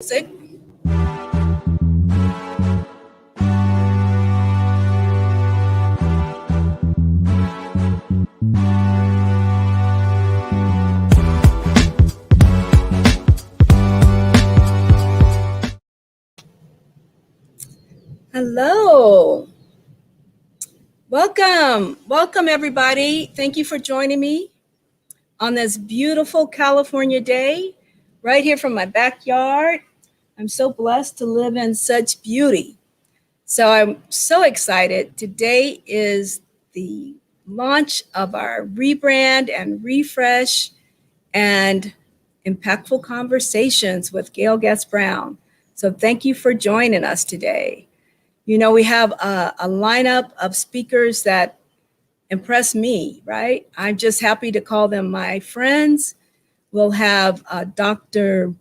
Music. Hello. Welcome everybody. Thank you for joining me on this beautiful California day, right here from my backyard. I'm so blessed to live in such beauty. So I'm so excited. Today is the launch of our rebrand and refresh and impactful conversations with Gayle Brown. So thank you for joining us today. You know, we have a lineup of speakers that impress me, right? I'm just happy to call them my friends. We'll have Dr.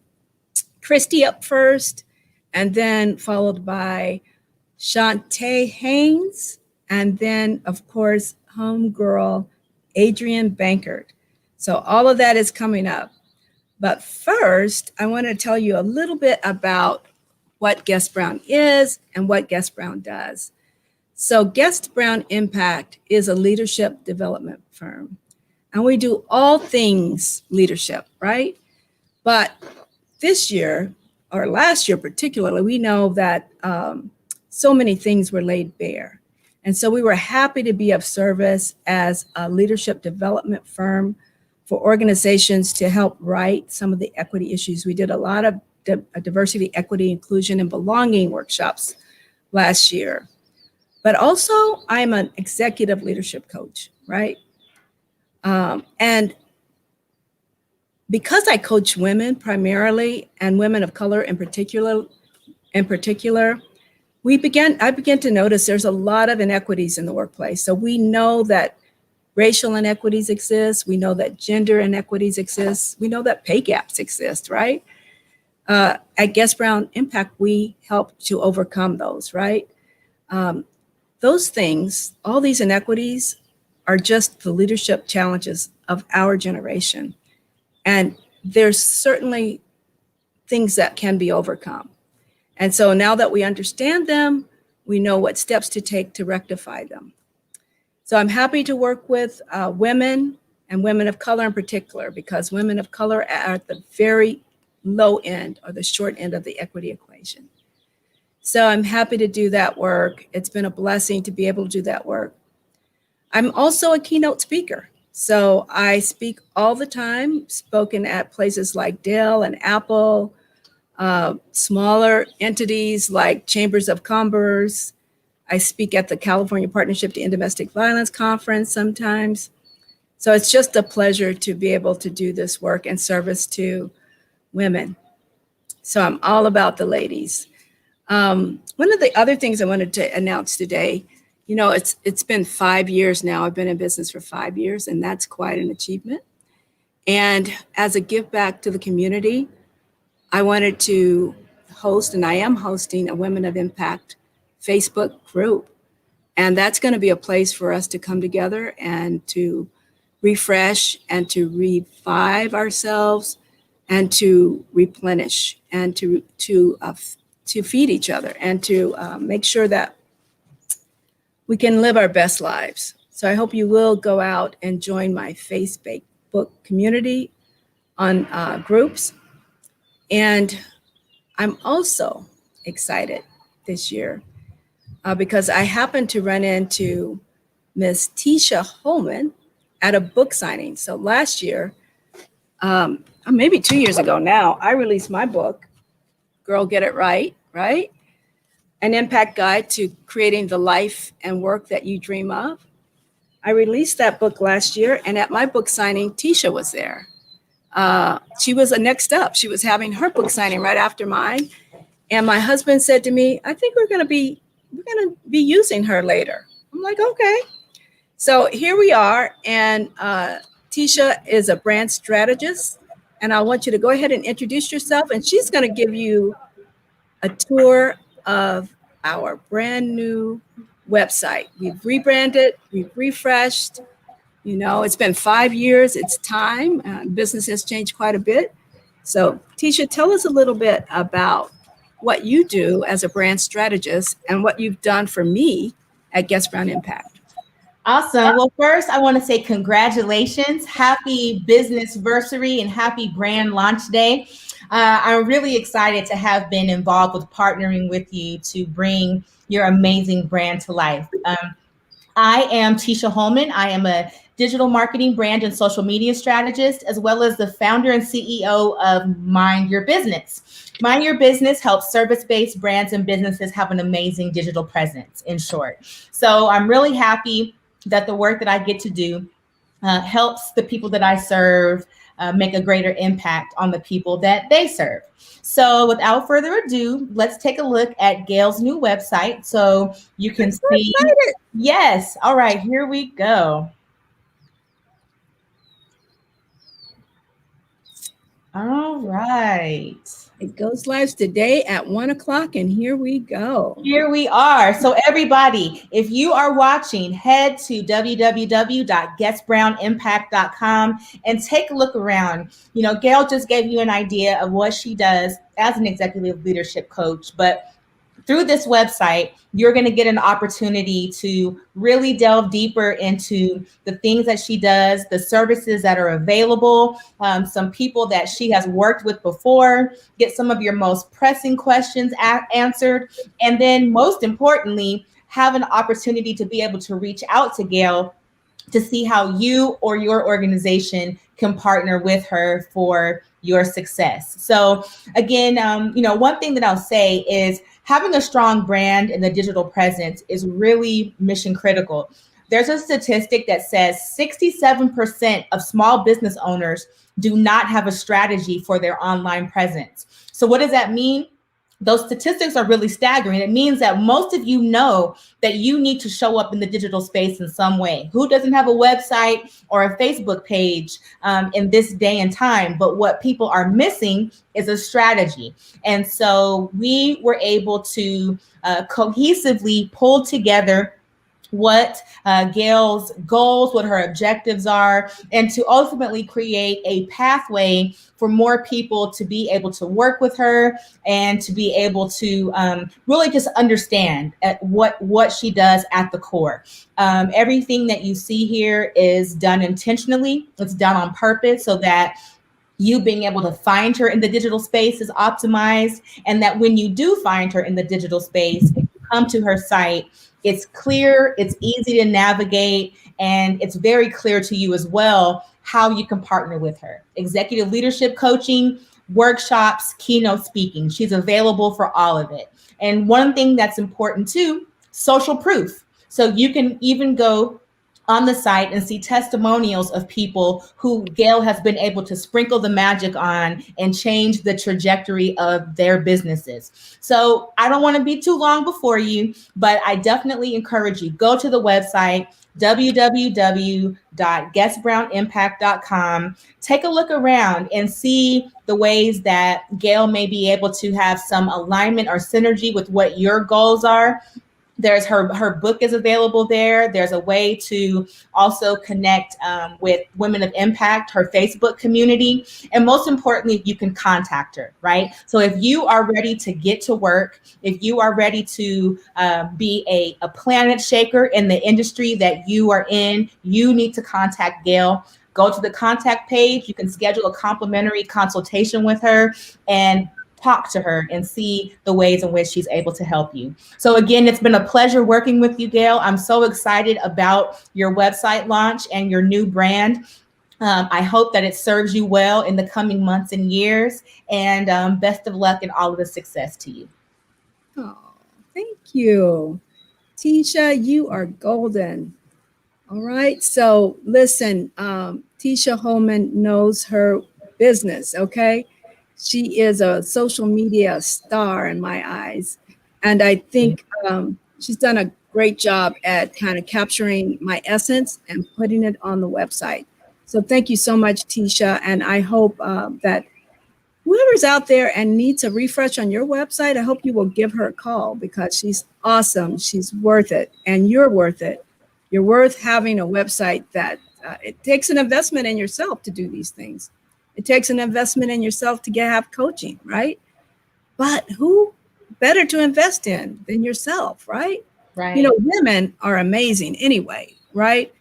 Christie up first, and then followed by Shantae Haynes, and then, of course, homegirl Adrian Banker. So all of that is coming up. But first, I want to tell you a little bit about what Guest Brown is and what Guest Brown does. So Guest Brown Impact is a leadership development firm, and we do all things leadership, right? But this year, or last year particularly, we know that so many things were laid bare. And so we were happy to be of service as a leadership development firm for organizations to help right some of the equity issues. We did a lot of diversity, equity, inclusion, and belonging workshops last year. But also, I'm an executive leadership coach, right? And because I coach women primarily, and women of color in particular, I began to notice there's a lot of inequities in the workplace. So we know that racial inequities exist. We know that gender inequities exist. We know that pay gaps exist, right? At Guest Brown Impact, we help to overcome those, right? Those things, all these inequities, are just the leadership challenges of our generation. And there's certainly things that can be overcome. And so now that we understand them, we know what steps to take to rectify them. So I'm happy to work with women and women of color in particular, because women of color are at the very low end or the short end of the equity equation. So I'm happy to do that work. It's been a blessing to be able to do that work. I'm also a keynote speaker. So I speak all the time, spoken at places like Dell and Apple, smaller entities like Chambers of Commerce. I speak at the California Partnership to End Domestic Violence Conference sometimes. So it's just a pleasure to be able to do this work in service to women. So I'm all about the ladies. One of the other things I wanted to announce today, you know, it's been 5 years now. I've been in business for 5 years, and that's quite an achievement. And as a give back to the community, I wanted to host, and I am hosting, a Women of Impact Facebook group. And that's going to be a place for us to come together and to refresh and to revive ourselves and to replenish and to feed each other and to make sure that we can live our best lives. So I hope you will go out and join my Facebook community on groups. And I'm also excited this year because I happened to run into Miss Tisha Coleman at a book signing. So last year, maybe 2 years ago now, I released my book, Girl Get It Right, right? An impact guide to creating the life and work that you dream of. I released that book last year, and at my book signing, Tisha was there. She was next up. She was having her book signing right after mine. And my husband said to me, I think we're gonna be using her later. I'm like, okay. So here we are, and Tisha is a brand strategist, and I want you to go ahead and introduce yourself, and she's gonna give you a tour of our brand new website. We've rebranded, we've refreshed. You know, it's been 5 years, it's time. Business has changed quite a bit. So, Tisha, tell us a little bit about what you do as a brand strategist and what you've done for me at Guest Brown Impact. Awesome. Well, first, I want to say congratulations. Happy business anniversary and happy brand launch day. I'm really excited to have been involved with partnering with you to bring your amazing brand to life. I am Tisha Holman. I am a digital marketing brand and social media strategist, as well as the founder and CEO of Mind Your Business. Mind Your Business helps service-based brands and businesses have an amazing digital presence, in short. So I'm really happy that the work that I get to do helps the people that I serve make a greater impact on the people that they serve. So without further ado, let's take a look at Gayle's new website so you can see. Yes. All right, here we go. All right. It goes live today at 1 o'clock, and here we go. Here we are. So everybody, if you are watching, head to www.guestbrownimpact.com and take a look around. You know, Gayle just gave you an idea of what she does as an executive leadership coach, but through this website, you're going to get an opportunity to really delve deeper into the things that she does, the services that are available, some people that she has worked with before, get some of your most pressing questions answered, and then most importantly, have an opportunity to be able to reach out to Gayle to see how you or your organization can partner with her for your success. So again, one thing that I'll say is having a strong brand and the digital presence is really mission critical. There's a statistic that says 67% of small business owners do not have a strategy for their online presence. So what does that mean? Those statistics are really staggering. It means that most of you know that you need to show up in the digital space in some way. Who doesn't have a website or a Facebook page in this day and time? But what people are missing is a strategy. And so we were able to cohesively pull together what Gayle's goals, what her objectives are, and to ultimately create a pathway for more people to be able to work with her and to be able to really just understand what she does at the core. Everything that you see here is done intentionally. It's done on purpose so that you being able to find her in the digital space is optimized, and that when you do find her in the digital space, if you come to her site, it's clear, it's easy to navigate, and it's very clear to you as well how you can partner with her. Executive leadership coaching, workshops, keynote speaking. She's available for all of it. And one thing that's important too, social proof. So you can even go on the site and see testimonials of people who Gayle has been able to sprinkle the magic on and change the trajectory of their businesses. So I don't want to be too long before you, but I definitely encourage you, go to the website, www.guestbrownimpact.com. Take a look around and see the ways that Gayle may be able to have some alignment or synergy with what your goals are. There's her book is available there. There's a way to also connect with Women of Impact, her Facebook community. And most importantly, you can contact her, right? So if you are ready to get to work, if you are ready to be a planet shaker in the industry that you are in, you need to contact Gayle. Go to the contact page. You can schedule a complimentary consultation with her and talk to her and see the ways in which she's able to help you. So again, it's been a pleasure working with you, Gayle. I'm so excited about your website launch and your new brand. I hope that it serves you well in the coming months and years, and best of luck and all of the success to you. Oh, thank you. Tisha, you are golden. All right. So listen, Tisha Holman knows her business, okay? She is a social media star in my eyes. And I think she's done a great job at kind of capturing my essence and putting it on the website. So thank you so much, Tisha. And I hope that whoever's out there and needs a refresh on your website, I hope you will give her a call because she's awesome. She's worth it. And you're worth it. You're worth having a website that it takes an investment in yourself to do these things. It takes an investment in yourself to have coaching, right? But who better to invest in than yourself, right? Right. You know, women are amazing anyway, right?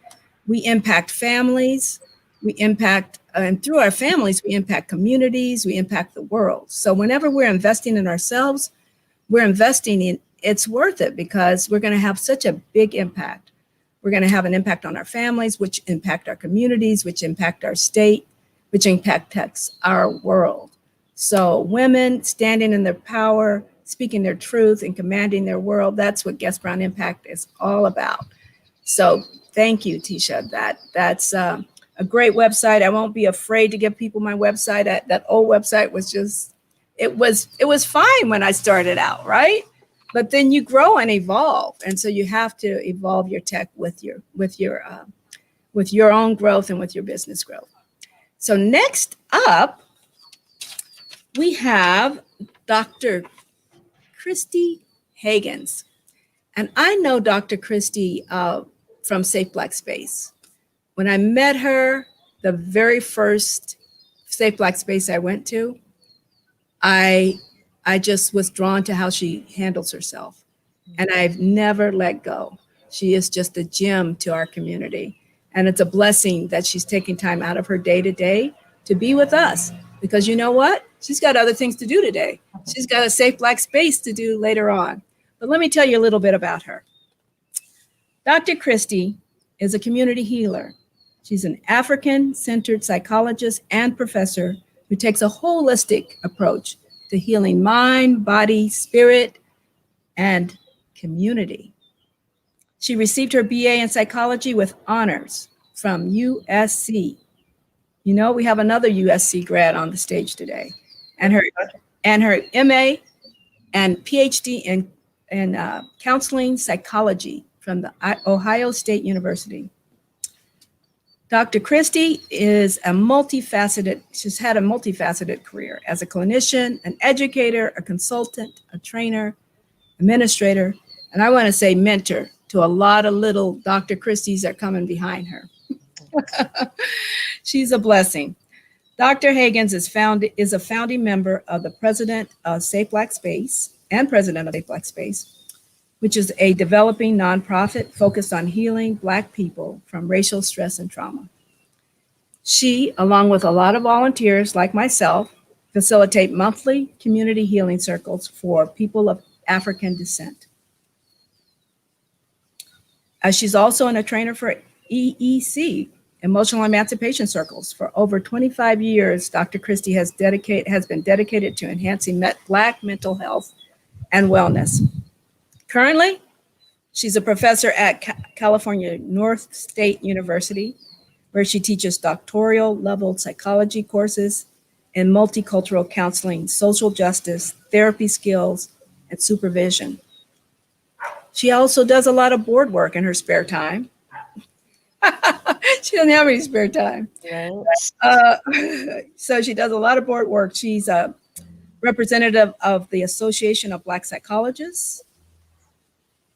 We impact families, we impact, and through our families, we impact communities, we impact the world. So whenever we're investing in ourselves, we're investing in, it's worth it because we're going to have such a big impact. We're going to have an impact on our families, which impact our communities, which impact our state, which impacts our world. So women standing in their power, speaking their truth and commanding their world, that's what Guest Brown Impact is all about. So thank you, Tisha. That's a great website. I won't be afraid to give people my website. That old website was just, it was fine when I started out, right? But then you grow and evolve, and so you have to evolve your tech with your own growth and with your business growth. So next up, we have Dr. Christie Hagins. And I know Dr. Christie from Safe Black Space. When I met her, the very first Safe Black Space I went to, I just was drawn to how she handles herself. And I've never let go. She is just a gem to our community. And it's a blessing that she's taking time out of her day to be with us. Because you know what? She's got other things to do today. She's got a Safe Black Space to do later on. But let me tell you a little bit about her. Dr. Christie is a community healer. She's an African-centered psychologist and professor who takes a holistic approach to healing mind, body, spirit, and community. She received her BA in psychology with honors from USC. You know, we have another USC grad on the stage today. And her MA and PhD in counseling psychology from the Ohio State University. Dr. Christie is she's had a multifaceted career as a clinician, an educator, a consultant, a trainer, administrator, and I want to say mentor to a lot of little Dr. Christies that are coming behind her. She's a blessing. Dr. Hagins is a founding member of the president of Safe Black Space and president of Safe Black Space, which is a developing nonprofit focused on healing Black people from racial stress and trauma. She, along with a lot of volunteers like myself, facilitate monthly community healing circles for people of African descent. She's also a trainer for EEC, Emotional Emancipation Circles. For over 25 years, Dr. Christie has been dedicated to enhancing Black mental health and wellness. Currently, she's a professor at California North State University, where she teaches doctoral level psychology courses in multicultural counseling, social justice, therapy skills, and supervision. She also does a lot of board work in her spare time. She doesn't have any spare time. Right. So she does a lot of board work. She's a representative of the Association of Black Psychologists.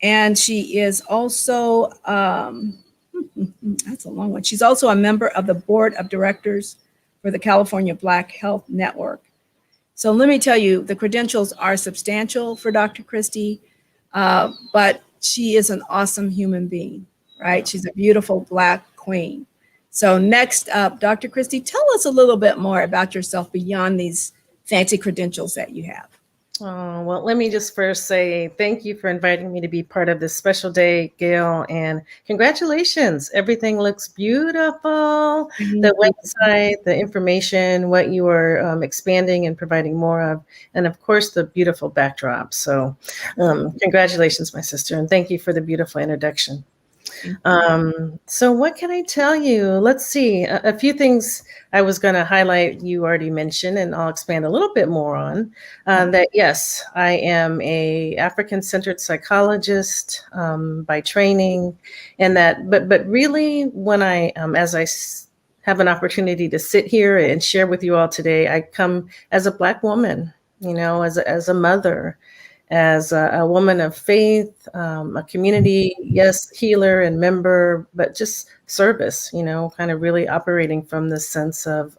And she is also, that's a long one. She's also a member of the board of directors for the California Black Health Network. So let me tell you, the credentials are substantial for Dr. Christie, but she is an awesome human being, right? She's a beautiful Black queen. So next up, Dr. Christie, tell us a little bit more about yourself beyond these fancy credentials that you have. Oh, well, let me just first say thank you for inviting me to be part of this special day, Gayle, and congratulations. Everything looks beautiful. The website, the information, what you are expanding and providing more of, and of course, the beautiful backdrop. So congratulations, my sister, and thank you for the beautiful introduction. So what can I tell you? Let's see. A few things I was going to highlight you already mentioned, and I'll expand a little bit more on that. Yes, I am a African-centered psychologist by training, and that. But really, when I have an opportunity to sit here and share with you all today, I come as a Black woman, you know, as a mother, as a woman of faith, a community, yes, healer and member, but just service, you know, kind of really operating from this sense of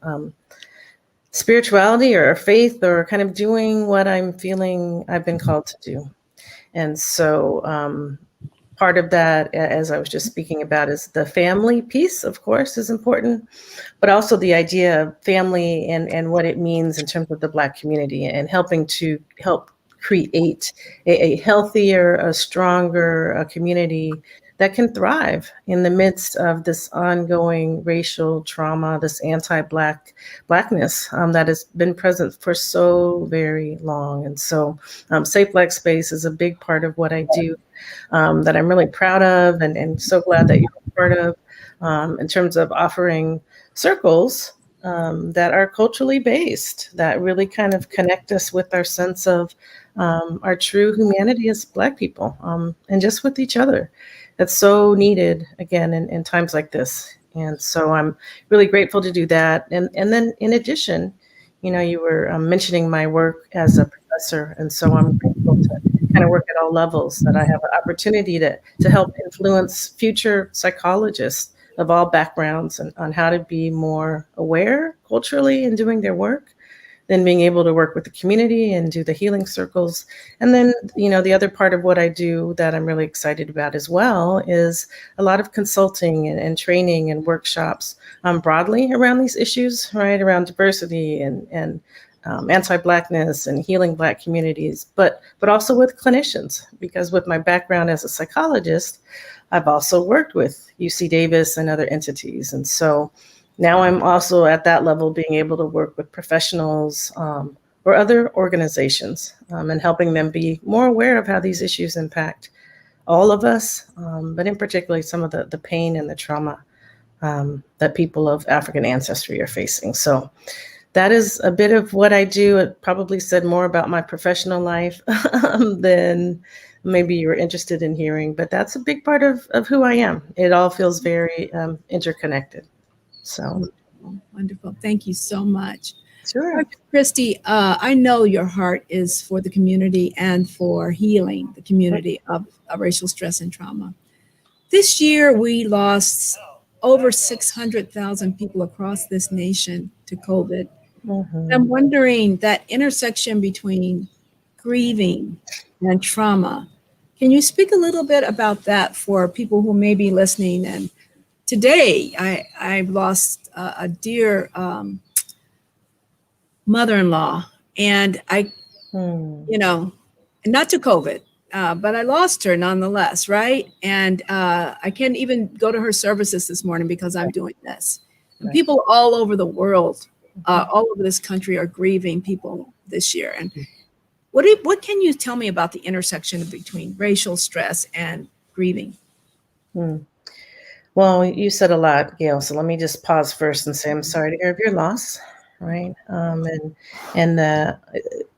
spirituality or faith or kind of doing what I'm feeling I've been called to do. And so part of that, as I was just speaking about, is the family piece, of course, is important, but also the idea of family and what it means in terms of the Black community and helping to help create a healthier, a stronger community that can thrive in the midst of this ongoing racial trauma, this anti-Blackness that has been present for so very long. And so Safe Black Space is a big part of what I do that I'm really proud of and so glad that you're a part of in terms of offering circles that are culturally based, that really kind of connect us with our sense of our true humanity as Black people and just with each other. That's so needed, again, in times like this. And so I'm really grateful to do that. And then in addition, you were mentioning my work as a professor. And so I'm grateful to kind of work at all levels, that I have an opportunity to help influence future psychologists of all backgrounds on how to be more aware culturally in doing their work, then being able to work with the community and do the healing circles. And then, the other part of what I do that I'm really excited about as well is a lot of consulting and training and workshops broadly around these issues, right? Around diversity and anti-Blackness and healing Black communities, but also with clinicians, because with my background as a psychologist, I've also worked with UC Davis and other entities. And so now I'm also at that level, being able to work with professionals or other organizations and helping them be more aware of how these issues impact all of us, but in particular some of the pain and the trauma that people of African ancestry are facing. So that is a bit of what I do. It probably said more about my professional life than maybe you were interested in hearing, but that's a big part of who I am. It all feels very interconnected. So wonderful. Thank you so much. Sure. Christie, I know your heart is for the community and for healing the community of racial stress and trauma. This year, we lost over 600,000 people across this nation to COVID. Mm-hmm. I'm wondering that intersection between grieving and trauma. Can you speak a little bit about that for people who may be listening? And today, I lost a dear mother-in-law, and not to COVID, but I lost her nonetheless, right? And I can't even go to her services this morning because I'm doing this. And people all over the world, all over this country, are grieving people this year. And what can you tell me about the intersection between racial stress and grieving? Well, you said a lot, Gayle. So let me just pause first and say I'm sorry to hear of your loss, right? And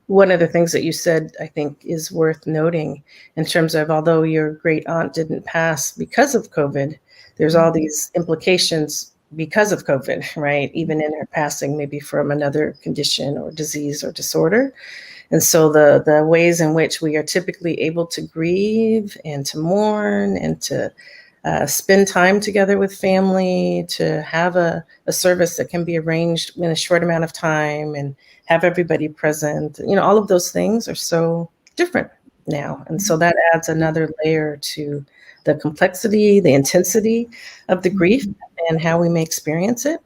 one of the things that you said, I think, is worth noting in terms of, although your great aunt didn't pass because of COVID, there's all these implications because of COVID, right? Even in her passing, maybe from another condition or disease or disorder. And so the ways in which we are typically able to grieve and to mourn and to spend time together with family, to have a service that can be arranged in a short amount of time and have everybody present, all of those things are so different now. And so that adds another layer to the complexity, the intensity of the grief and how we may experience it.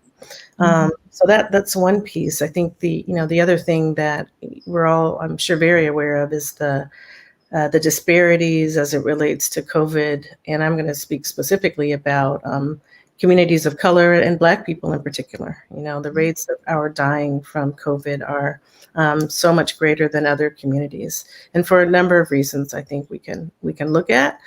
So that's one piece. I think the other thing that we're all, I'm sure, very aware of is the disparities as it relates to COVID. And I'm going to speak specifically about communities of color and Black people in particular. The rates of our dying from COVID are so much greater than other communities. And for a number of reasons, I think we can look at.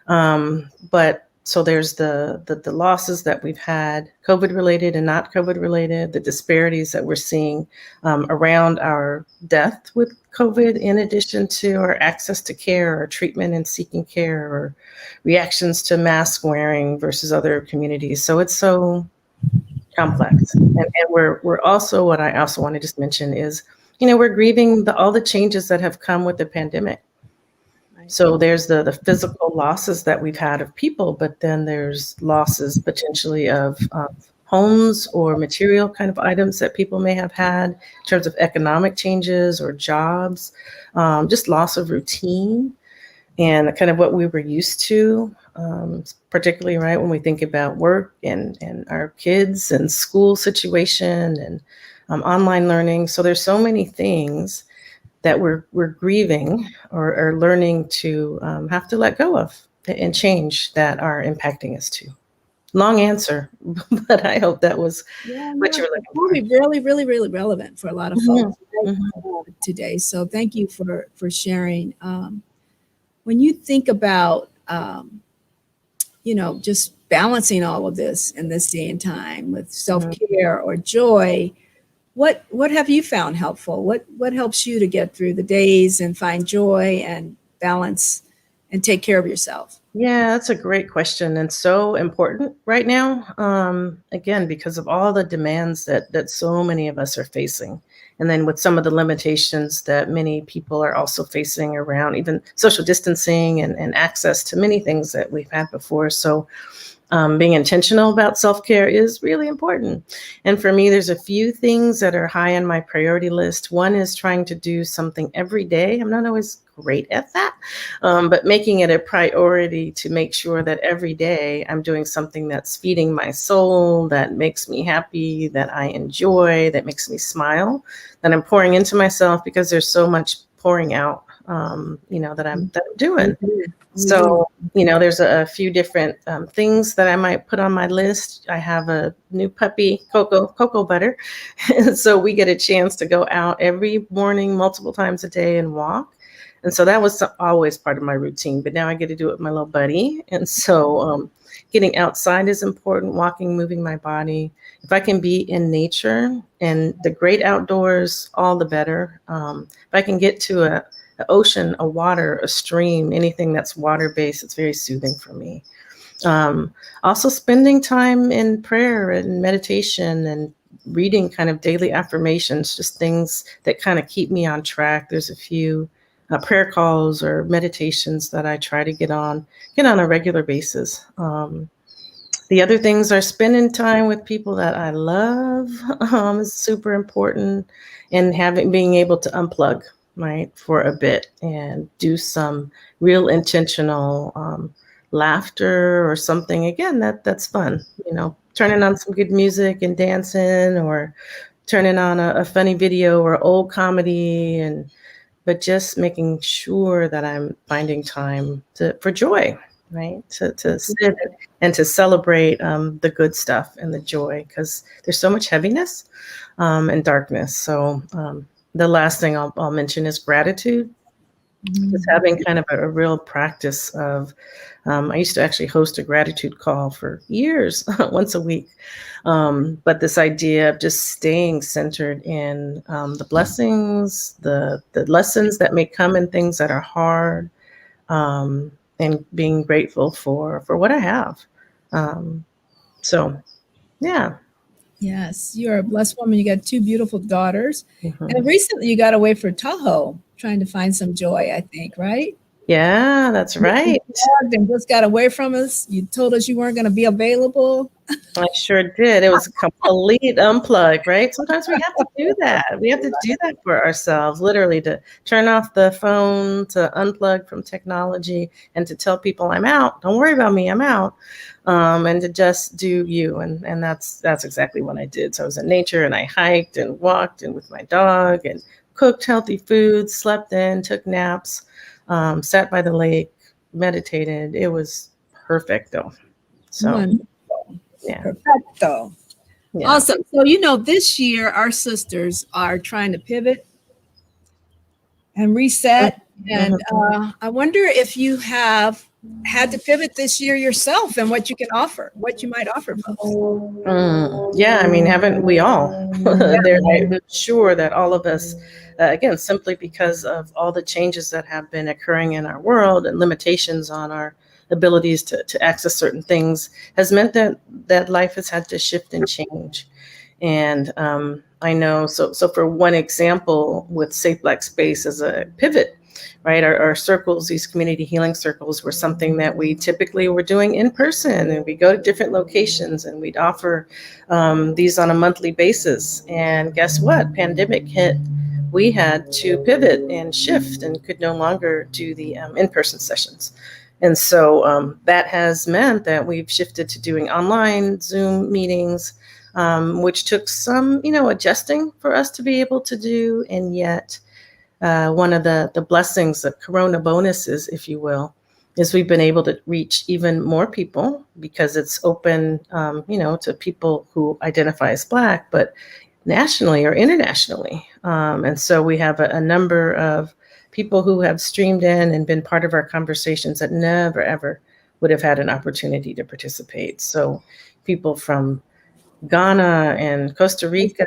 But so there's the losses that we've had, COVID related and not COVID related, the disparities that we're seeing around our death with COVID, in addition to our access to care or treatment and seeking care, or reactions to mask wearing versus other communities. So it's so complex. And we're also, what I also want to just mention is, we're grieving all the changes that have come with the pandemic. So there's the physical losses that we've had of people, but then there's losses potentially of homes or material kind of items that people may have had in terms of economic changes or jobs, just loss of routine and kind of what we were used to, particularly right when we think about work and our kids and school situation and online learning. So there's so many things that we're grieving or learning to have to let go of and change that are impacting us too. Long answer, but I hope that was what you were looking for. It's really, really, really relevant for a lot of folks today. So thank you for sharing. When you think about, just balancing all of this in this day and time with self-care or joy, what have you found helpful? What helps you to get through the days and find joy and balance and take care of yourself? Yeah, that's a great question and so important right now. Again, because of all the demands that so many of us are facing. And then with some of the limitations that many people are also facing around even social distancing and access to many things that we've had before. So being intentional about self-care is really important. And for me, there's a few things that are high on my priority list. One is trying to do something every day. I'm not always great at that, but making it a priority to make sure that every day I'm doing something that's feeding my soul, that makes me happy, that I enjoy, that makes me smile, that I'm pouring into myself, because there's so much pouring out, that I'm doing. So, there's a few different things that I might put on my list. I have a new puppy, Cocoa Butter. So we get a chance to go out every morning, multiple times a day and walk. And so that was always part of my routine, but now I get to do it with my little buddy. And so getting outside is important, walking, moving my body. If I can be in nature and the great outdoors, all the better. If I can get to an ocean, a water, a stream, anything that's water-based, it's very soothing for me. Also spending time in prayer and meditation and reading kind of daily affirmations, just things that kind of keep me on track. There's a few prayer calls or meditations that I try to get on a regular basis. The other things are spending time with people that I love is super important, and being able to unplug, right, for a bit and do some real intentional laughter or something. Again, that's fun, turning on some good music and dancing, or turning on a funny video or old comedy, but just making sure that I'm finding time for joy, right? To sit and to celebrate the good stuff and the joy, because there's so much heaviness and darkness. So the last thing I'll mention is gratitude. Just having kind of a real practice of, I used to actually host a gratitude call for years, once a week. But this idea of just staying centered in the blessings, the lessons that may come in things that are hard, and being grateful for what I have. So, yeah. Yes, you're a blessed woman. You got two beautiful daughters. And recently you got away for Tahoe, trying to find some joy, I think, right? Yeah, that's right. And just got away from us. You told us you weren't going to be available. I sure did. It was a complete unplug, right? Sometimes we have to do that. We have to do that for ourselves, literally, to turn off the phone, to unplug from technology, and to tell people I'm out. Don't worry about me, I'm out. And to just do you. And that's exactly what I did. So I was in nature, and I hiked and walked and with my dog and cooked healthy food, slept in, took naps, sat by the lake, meditated. It was perfect though. So Wonderful. yeah. Perfecto. Yeah. Awesome. So, this year our sisters are trying to pivot and reset. And I wonder if you have had to pivot this year yourself and what you might offer folks. Yeah, I mean, haven't we all? I'm sure that all of us, again, simply because of all the changes that have been occurring in our world and limitations on our abilities to access certain things, has meant that life has had to shift and change. And I know, so for one example, with Safe Black Space as a pivot, right? Our circles, these community healing circles, were something that we typically were doing in person, and we go to different locations and we'd offer these on a monthly basis. And guess what? Pandemic hit. We had to pivot and shift and could no longer do the in-person sessions. And so that has meant that we've shifted to doing online Zoom meetings, which took some, adjusting for us to be able to do. And yet one of the blessings, the Corona bonuses, if you will, is we've been able to reach even more people because it's open, to people who identify as Black, but nationally or internationally. And so we have a number of people who have streamed in and been part of our conversations that never, ever would have had an opportunity to participate. So people from Ghana and Costa Rica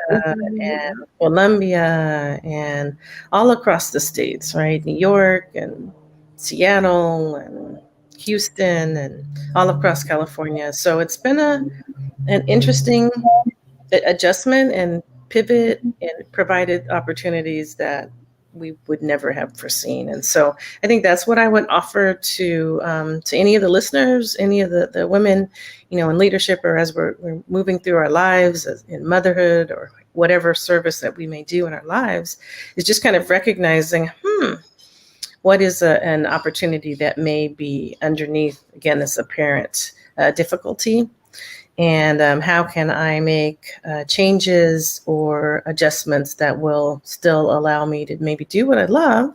and Colombia and all across the states, right? New York and Seattle and Houston and all across California. So it's been an interesting adjustment and pivot, and provided opportunities that we would never have foreseen. And so I think that's what I would offer to any of the listeners, any of the women, in leadership, or as we're moving through our lives as in motherhood or whatever service that we may do in our lives, is just kind of recognizing, what is an opportunity that may be underneath, again, this apparent difficulty, and how can I make changes or adjustments that will still allow me to maybe do what I love,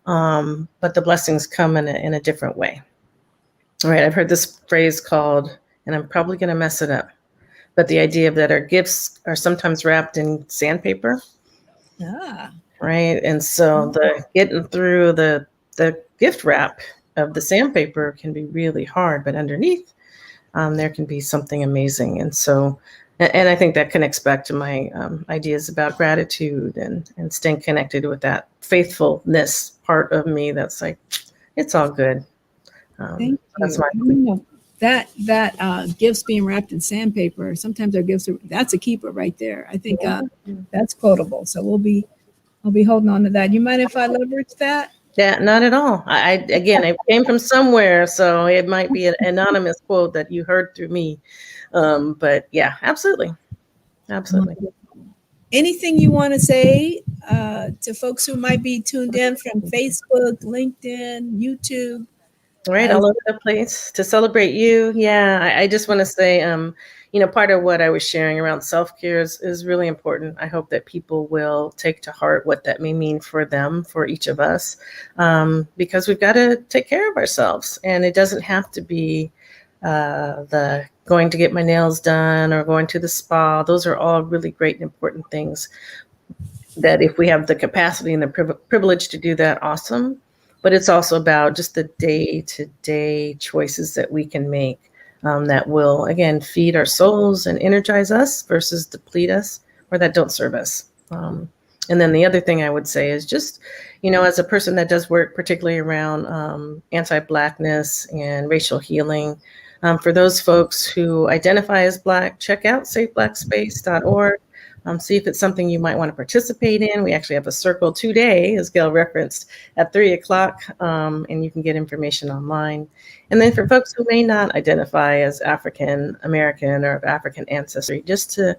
but the blessings come in a different way. All right, I've heard this phrase called, and I'm probably going to mess it up, but the idea of that our gifts are sometimes wrapped in sandpaper. Ah. Right, and so the getting through the gift wrap of the sandpaper can be really hard, but underneath, there can be something amazing. And so, and I think that connects back to my ideas about gratitude and staying connected with that faithfulness part of me that's like, it's all good. Thank That's you. That gifts being wrapped in sandpaper, sometimes our gifts that's a keeper right there. I think that's quotable. So I'll be holding on to that. You mind if I leverage that? Yeah, not at all. Again, it came from somewhere, so it might be an anonymous quote that you heard through me. But yeah, absolutely. Anything you want to say to folks who might be tuned in from Facebook, LinkedIn, YouTube? Right, all over the place to celebrate you. Yeah, I just want to say, part of what I was sharing around self-care is really important. I hope that people will take to heart what that may mean for them, for each of us, because we've got to take care of ourselves. And it doesn't have to be the going to get my nails done or going to the spa. Those are all really great and important things that if we have the capacity and the privilege to do that, awesome. But it's also about just the day-to-day choices that we can make that will, again, feed our souls and energize us versus deplete us, or that don't serve us. And then the other thing I would say is just, as a person that does work particularly around anti-Blackness and racial healing, for those folks who identify as Black, check out safeblackspace.org. See if it's something you might want to participate in. We actually have a circle today, as Gayle referenced, at 3:00, and you can get information online. And then for folks who may not identify as African American or of African ancestry, just to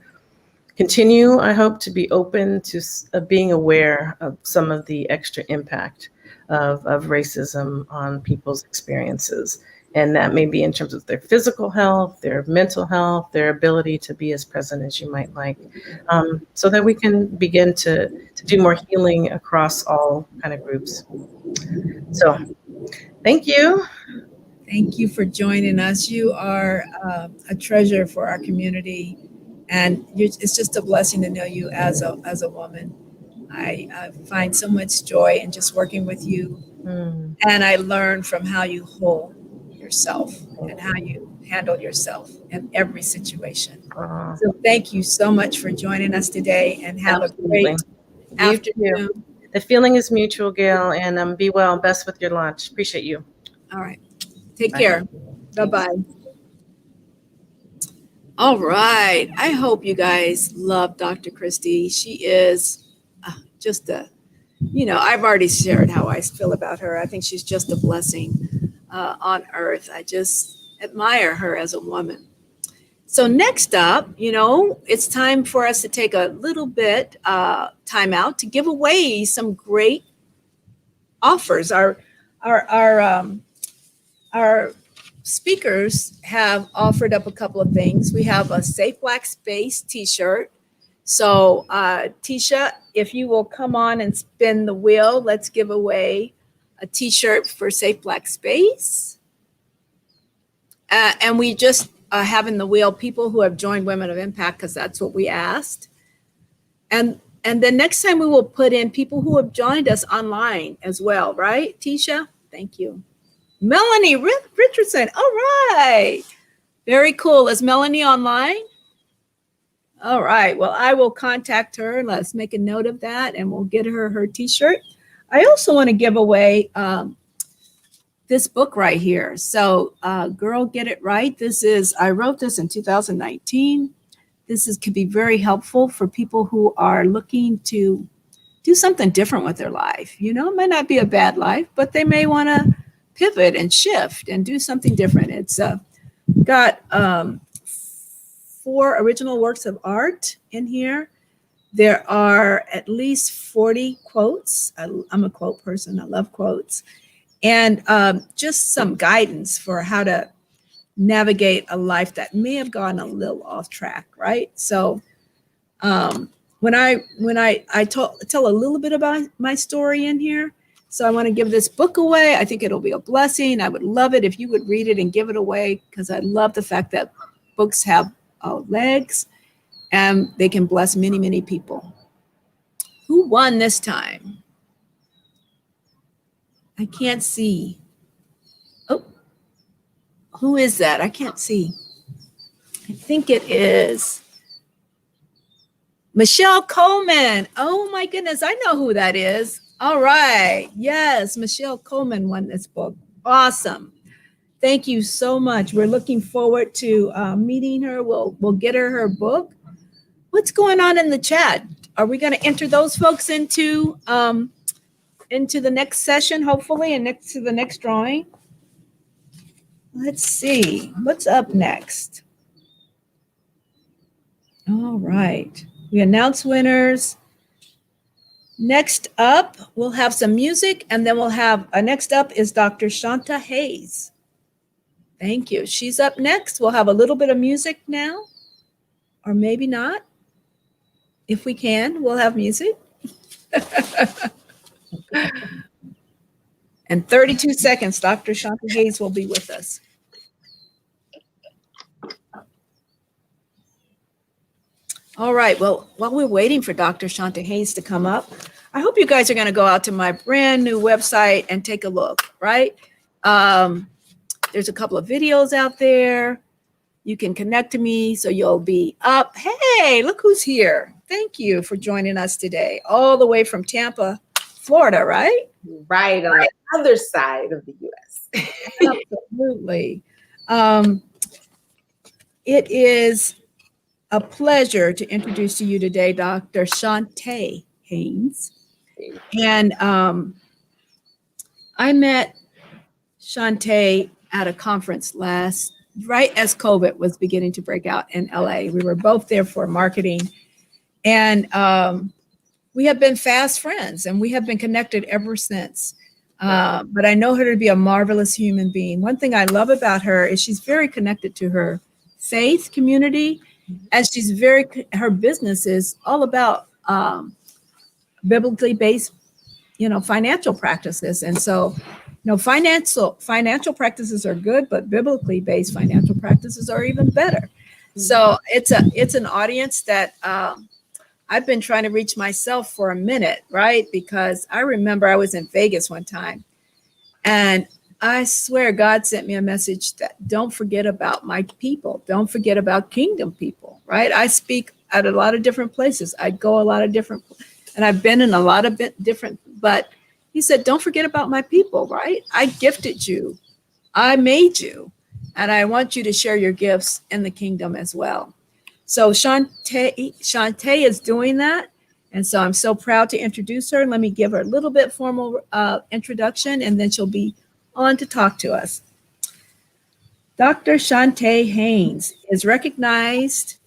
continue, I hope, to be open to being aware of some of the extra impact of racism on people's experiences. And that may be in terms of their physical health, their mental health, their ability to be as present as you might like, so that we can begin to do more healing across all kind of groups. So thank you. Thank you for joining us. You are a treasure for our community, and it's just a blessing to know you as a woman. I find so much joy in just working with you, and I learn from how you hold yourself and how you handle yourself in every situation. So thank you so much for joining us today, and have a great afternoon. The feeling is mutual, Gayle, and be well. Best with your lunch. Appreciate you. All right. Take care. Bye-bye. All right. I hope you guys love Dr. Christie. She is just a I've already shared how I feel about her. I think she's just a blessing on earth. I just admire her as a woman. So next up, it's time for us to take a little bit time out to give away some great offers. Our speakers have offered up a couple of things. We have a Safe Black Space t-shirt. So Tisha, if you will come on and spin the wheel, let's give away a t-shirt for Safe Black Space. And we just have in the wheel people who have joined Women of Impact, because that's what we asked. And then next time we will put in people who have joined us online as well, right, Tisha? Thank you. Melanie Richardson. All right. Very cool. Is Melanie online? All right. Well, I will contact her. Let's make a note of that, and we'll get her t-shirt. I also want to give away this book right here. So Girl, Get It Right. I wrote this in 2019. Could be very helpful for people who are looking to do something different with their life. It might not be a bad life, but they may want to pivot and shift and do something different. It's got 4 original works of art in here. There are at least 40 quotes. I'm a quote person. I love quotes. And just some guidance for how to navigate a life that may have gone a little off track, right? So when I tell a little bit about my story in here, so I want to give this book away. I think it'll be a blessing. I would love it if you would read it and give it away, because I love the fact that books have legs and they can bless many, many people. Who won this time? I can't see. Oh, who is that? I can't see. I think it is Michelle Coleman. Oh my goodness, I know who that is. All right. Yes, Michelle Coleman won this book. Awesome. Thank you so much. We're looking forward to meeting her. We'll get her book. What's going on in the chat? Are we going to enter those folks into the next session, hopefully, and next to the next drawing? Let's see. What's up next? All right. We announce winners. Next up, we'll have some music, and then we'll have, next up is Dr. Shanta Hayes. Thank you. She's up next. We'll have a little bit of music now, or maybe not. If we can, we'll have music. In 32 seconds, Dr. Shanta Hayes will be with us. All right. Well, while we're waiting for Dr. Shanta Hayes to come up, I hope you guys are going to go out to my brand new website and take a look, right? There's a couple of videos out there. You can connect to me so you'll be up. Hey, look who's here. Thank you for joining us today, all the way from Tampa, Florida, right? Right on the other side of the U.S. Absolutely. It is a pleasure to introduce to you today Dr. Shanta Haynes. And I met Shanta at a conference right as COVID was beginning to break out in LA. We were both there for marketing. And we have been fast friends, and we have been connected ever since. But I know her to be a marvelous human being. One thing I love about her is she's very connected to her faith community, and her business is all about biblically based, financial practices. And so, financial practices are good, but biblically based financial practices are even better. So it's an audience that I've been trying to reach myself for a minute, right? Because I remember I was in Vegas one time, and I swear God sent me a message that don't forget about my people. Don't forget about kingdom people, right? I speak at a lot of different places. I go a lot of different, and I've been in a lot of different, but he said, don't forget about my people, right? I gifted you. I made you, and I want you to share your gifts in the kingdom as well. So Shanta is doing that, And so I'm so proud to introduce her. Let me give her a little bit formal introduction, and then she'll be on to talk to us. Dr. Shantae Haynes is a recognized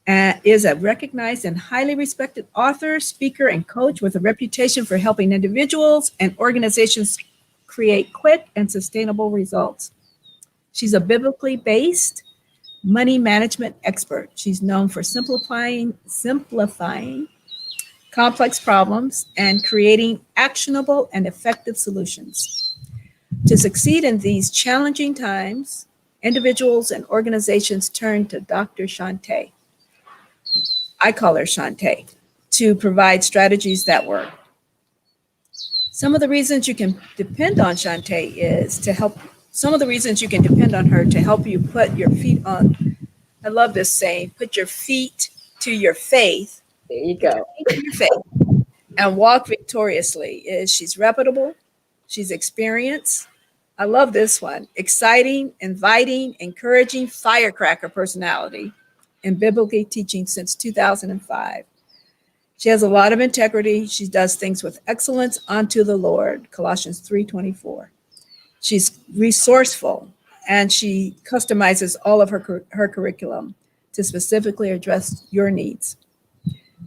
and highly respected author, speaker, and coach with a reputation for helping individuals and organizations create quick and sustainable results. She's a biblically based money management expert. She's known for simplifying complex problems and creating actionable and effective solutions. To succeed in these challenging times, individuals and organizations turn to Dr. Shantae. I call her Shantae, to provide strategies that work. Some of the reasons you can depend on Shantae some of the reasons you can depend on her to help you put your feet on, I love this saying, put your feet to your faith. There you go. Your faith and walk victoriously is she's reputable, she's experienced. I love this one. Exciting, inviting, encouraging, firecracker personality in biblical teaching since 2005. She has a lot of integrity. She does things with excellence unto the Lord, Colossians 3:24. She's resourceful, and she customizes all of her curriculum to specifically address your needs.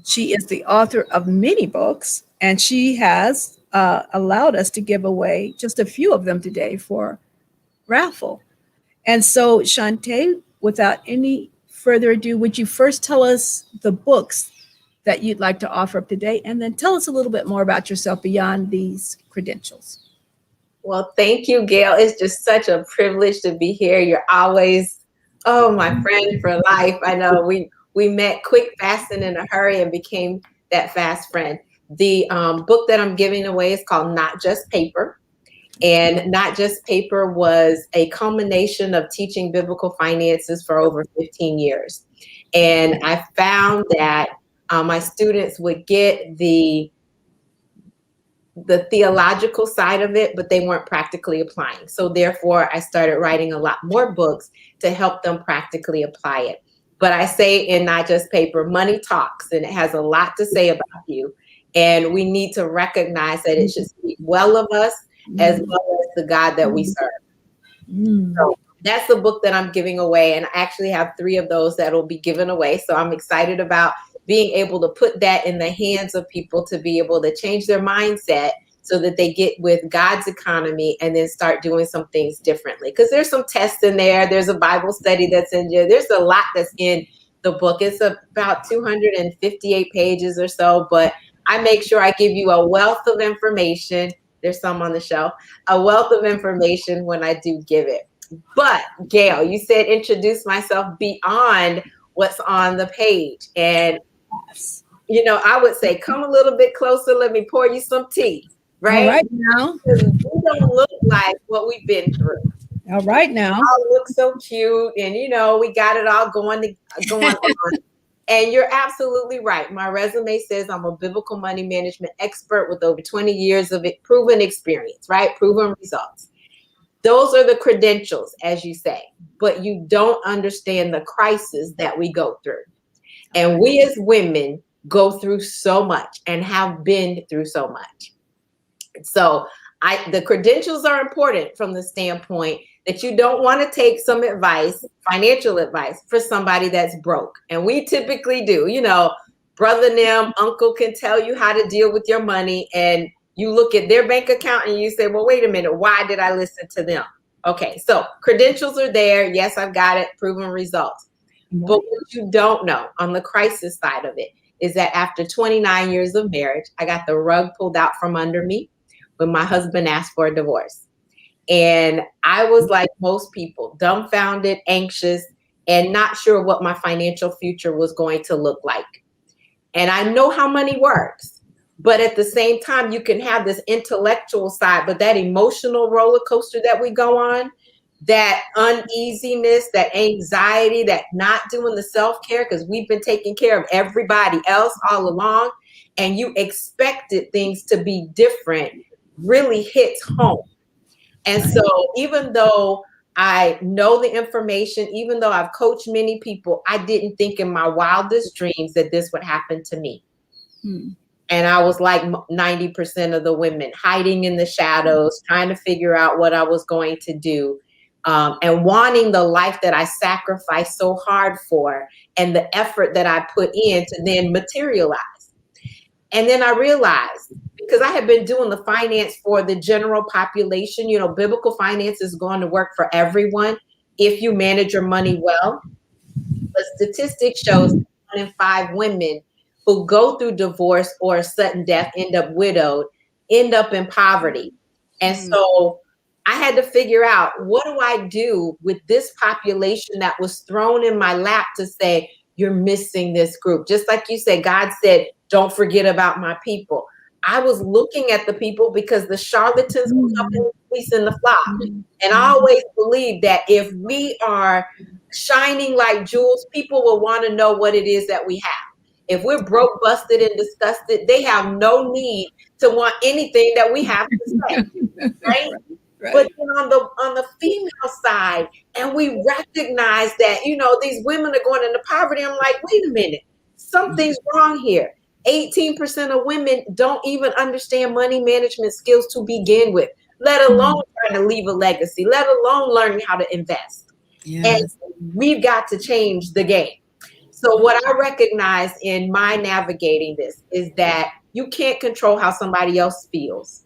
She is the author of many books, and she has allowed us to give away just a few of them today for raffle. And so, Shantae, without any further ado, would you first tell us the books that you'd like to offer up today, and then tell us a little bit more about yourself beyond these credentials? Well, thank you, Gayle. It's just such a privilege to be here. You're always, my friend for life. I know we met quick, fast, and in a hurry and became that fast friend. The book that I'm giving away is called Not Just Paper. And Not Just Paper was a culmination of teaching biblical finances for over 15 years. And I found that my students would get the theological side of it, but they weren't practically applying. So therefore, I started writing a lot more books to help them practically apply it. But I say in Not Just Paper, money talks, and it has a lot to say about you. And we need to recognize that it should speak well of us as well as the God that we serve. So that's the book that I'm giving away. And I actually have 3 of those that will be given away. So I'm excited about being able to put that in the hands of people to be able to change their mindset so that they get with God's economy and then start doing some things differently. Because there's some tests in there. There's a Bible study that's in there. There's a lot that's in the book. It's about 258 pages or so, but I make sure I give you a wealth of information. There's some on the shelf, a wealth of information when I do give it. But Gayle, you said introduce myself beyond what's on the page. And, I would say, come a little bit closer. Let me pour you some tea, right? All right now. We don't look like what we've been through. All right now. All look so cute. And, we got it all going on. And you're absolutely right. My resume says I'm a biblical money management expert with over 20 years of proven experience, right? Proven results. Those are the credentials, as you say, but you don't understand the crisis that we go through. And we as women go through so much and have been through so much. So the credentials are important from the standpoint that you don't want to take some advice, financial advice, for somebody that's broke. And we typically do, brother them, uncle can tell you how to deal with your money. And you look at their bank account and you say, well, wait a minute, why did I listen to them? Okay, so credentials are there. Yes, I've got it, proven results. But what you don't know on the crisis side of it is that after 29 years of marriage, I got the rug pulled out from under me when my husband asked for a divorce. And I was like most people, dumbfounded, anxious, and not sure what my financial future was going to look like. And I know how money works, but at the same time, you can have this intellectual side, but that emotional roller coaster that we go on, that uneasiness, that anxiety, that not doing the self-care, because we've been taking care of everybody else all along, and you expected things to be different, really hits home. And so even though I know the information, even though I've coached many people, I didn't think in my wildest dreams that this would happen to me. Hmm. And I was like 90% of the women, hiding in the shadows, trying to figure out what I was going to do, and wanting the life that I sacrificed so hard for and the effort that I put in to then materialize. And then I realized, because I had been doing the finance for the general population, biblical finance is going to work for everyone if you manage your money well. The statistic shows that 1 in 5 women who go through divorce or sudden death, end up widowed, end up in poverty. And so I had to figure out, what do I do with this population that was thrown in my lap to say, you're missing this group? Just like you said, God said, don't forget about my people. I was looking at the people because the charlatans were coming fleecing the flock. And I always believe that if we are shining like jewels, people will want to know what it is that we have. If we're broke, busted, and disgusted, they have no need to want anything that we have to say, right? Right. But then on the female side, and we recognize that, these women are going into poverty. I'm like, wait a minute, something's wrong here. 18% of women don't even understand money management skills to begin with, let alone trying to leave a legacy, let alone learning how to invest. Yes. And we've got to change the game. So what I recognize in my navigating this is that you can't control how somebody else feels.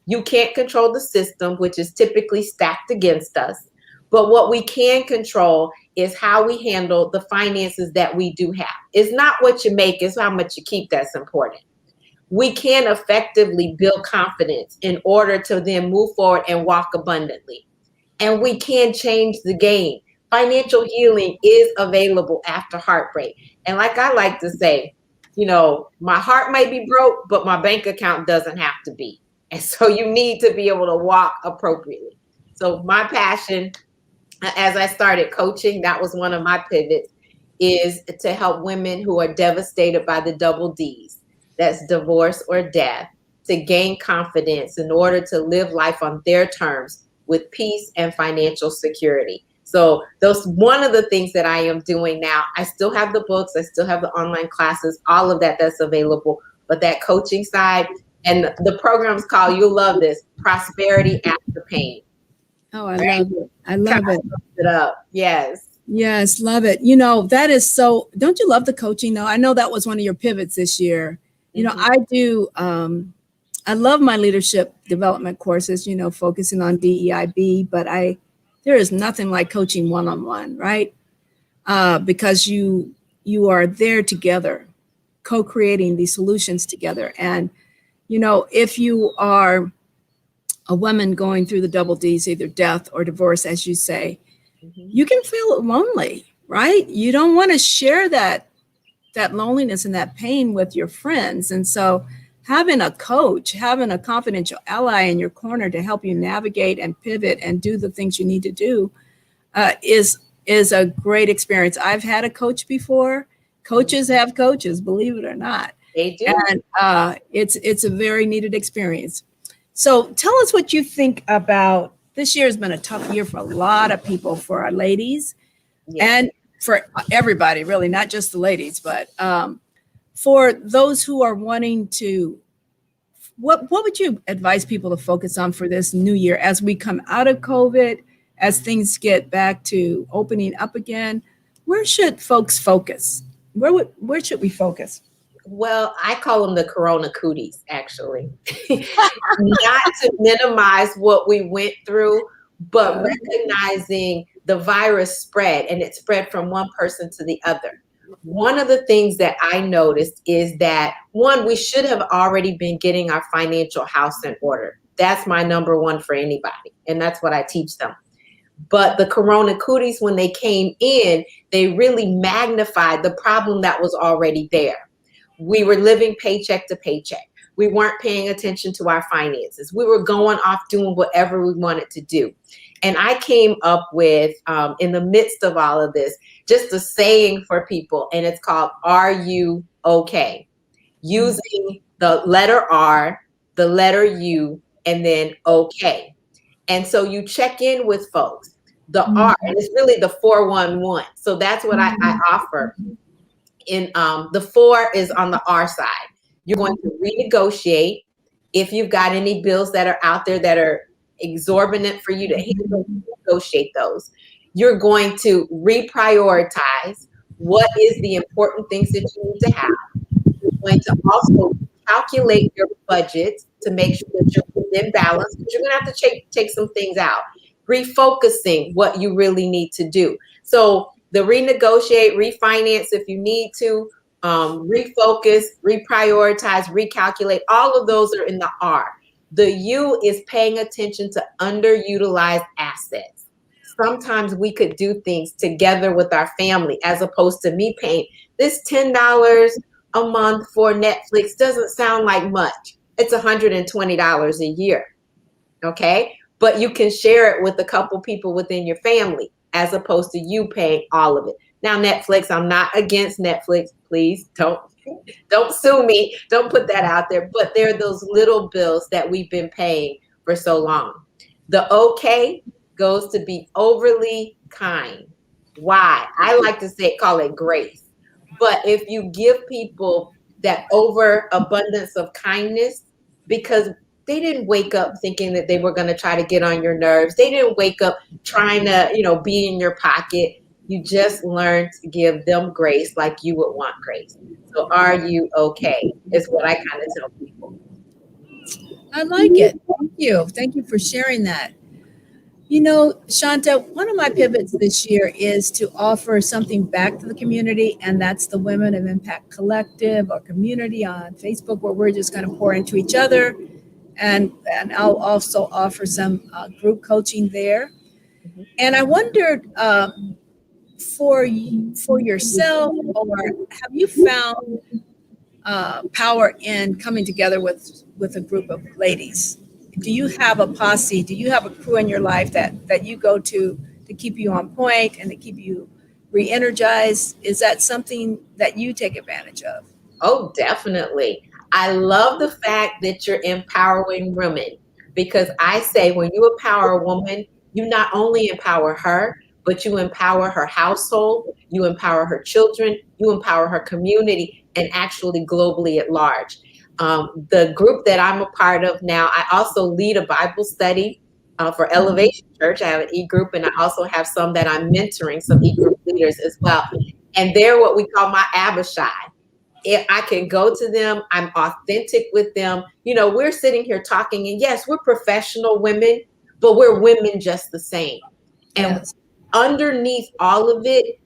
You can't control the system, which is typically stacked against us. But what we can control is how we handle the finances that we do have. It's not what you make, it's how much you keep that's important. We can effectively build confidence in order to then move forward and walk abundantly. And we can change the game. Financial healing is available after heartbreak. And like I like to say, my heart may be broke, but my bank account doesn't have to be. And so you need to be able to walk appropriately. So my passion, as I started coaching, that was one of my pivots, is to help women who are devastated by the double Ds, that's divorce or death, to gain confidence in order to live life on their terms with peace and financial security. So those one of the things that I am doing now. I still have the books, I still have the online classes, all of that's available. But that coaching side, and the program's called, you'll love this, Prosperity After Pain. Oh, I love it. I love it. It up. Yes. Yes, love it. That is so, don't you love the coaching though? I know that was one of your pivots this year. I do, I love my leadership development courses, focusing on DEIB, but there is nothing like coaching one-on-one, right? Because you are there together, co-creating these solutions together. And, if you are a woman going through the double Ds, either death or divorce, as you say, you can feel lonely, right? You don't want to share that loneliness and that pain with your friends. And so having a coach, having a confidential ally in your corner to help you navigate and pivot and do the things you need to do is a great experience. I've had a coach before. Coaches have coaches, believe it or not. They do. And it's a very needed experience. So tell us what you think about, this year has been a tough year for a lot of people, for our ladies and for everybody, really, not just the ladies, but for those who are wanting to, what would you advise people to focus on for this new year as we come out of COVID, as things get back to opening up again? Where should folks focus? Where should we focus? Well, I call them the Corona cooties, actually. Not to minimize what we went through, but recognizing the virus spread, and it spread from one person to the other. One of the things that I noticed is that, one, we should have already been getting our financial house in order. That's my number one for anybody, and that's what I teach them. But the Corona cooties, when they came in, they really magnified the problem that was already there. We were living paycheck to paycheck. We weren't paying attention to our finances. We were going off doing whatever we wanted to do. And I came up with, in the midst of all of this, just a saying for people, and it's called, "Are you okay?" Using the letter R, the letter U, and then okay. And so you check in with folks. The R, and it's really the 411. So that's what I offer. In the 4 is on the R side. You're going to renegotiate. If you've got any bills that are out there that are exorbitant for you to handle, negotiate those. You're going to reprioritize what is the important things that you need to have. You're going to also calculate your budget to make sure that you're within balance, but you're going to have to take some things out. Refocusing what you really need to do. So the renegotiate, refinance if you need to, refocus, reprioritize, recalculate, all of those are in the R. The U is paying attention to underutilized assets. Sometimes we could do things together with our family as opposed to me paying this $10 a month for Netflix doesn't sound like much. It's $120 a year. Okay. But you can share it with a couple people within your family as opposed to you paying all of it. Now, Netflix, I'm not against Netflix. Please don't sue me. Don't put that out there. But there are those little bills that we've been paying for so long. The okay goes to be overly kind. Why? I like to call it grace. But if you give people that overabundance of kindness, because they didn't wake up thinking that they were going to try to get on your nerves. They didn't wake up trying to, be in your pocket. You just learn to give them grace like you would want grace. So are you okay? Is what I kind of tell people. I like it. Thank you. Thank you for sharing that. Shanta, one of my pivots this year is to offer something back to the community, and that's the Women of Impact Collective or community on Facebook, where we're just going to pour into each other. And I'll also offer some group coaching there. Mm-hmm. And I wondered for yourself, or have you found power in coming together with a group of ladies? Do you have a posse? Do you have a crew in your life that you go to keep you on point and to keep you re-energized? Is that something that you take advantage of? Oh, definitely. I love the fact that you're empowering women, because I say when you empower a woman, you not only empower her, but you empower her household, you empower her children, you empower her community, and actually globally at large. The group that I'm a part of now, I also lead a Bible study for Elevation Church. I have an e-group, and I also have some that I'm mentoring, some e-group leaders as well. And they're what we call my Abishai. If I can go to them, I'm authentic with them. We're sitting here talking, and yes, we're professional women, but we're women just the same. And yes, underneath all of it,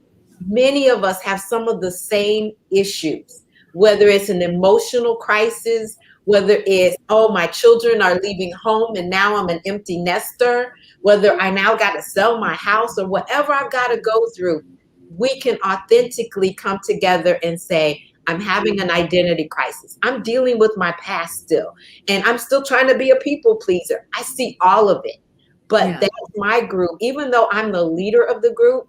many of us have some of the same issues, whether it's an emotional crisis, whether it's, oh, my children are leaving home and now I'm an empty nester, whether I now got to sell my house, or whatever I've got to go through, we can authentically come together and say, I'm having an identity crisis. I'm dealing with my past still, and I'm still trying to be a people pleaser. I see all of it, but that's my group. Even though I'm the leader of the group,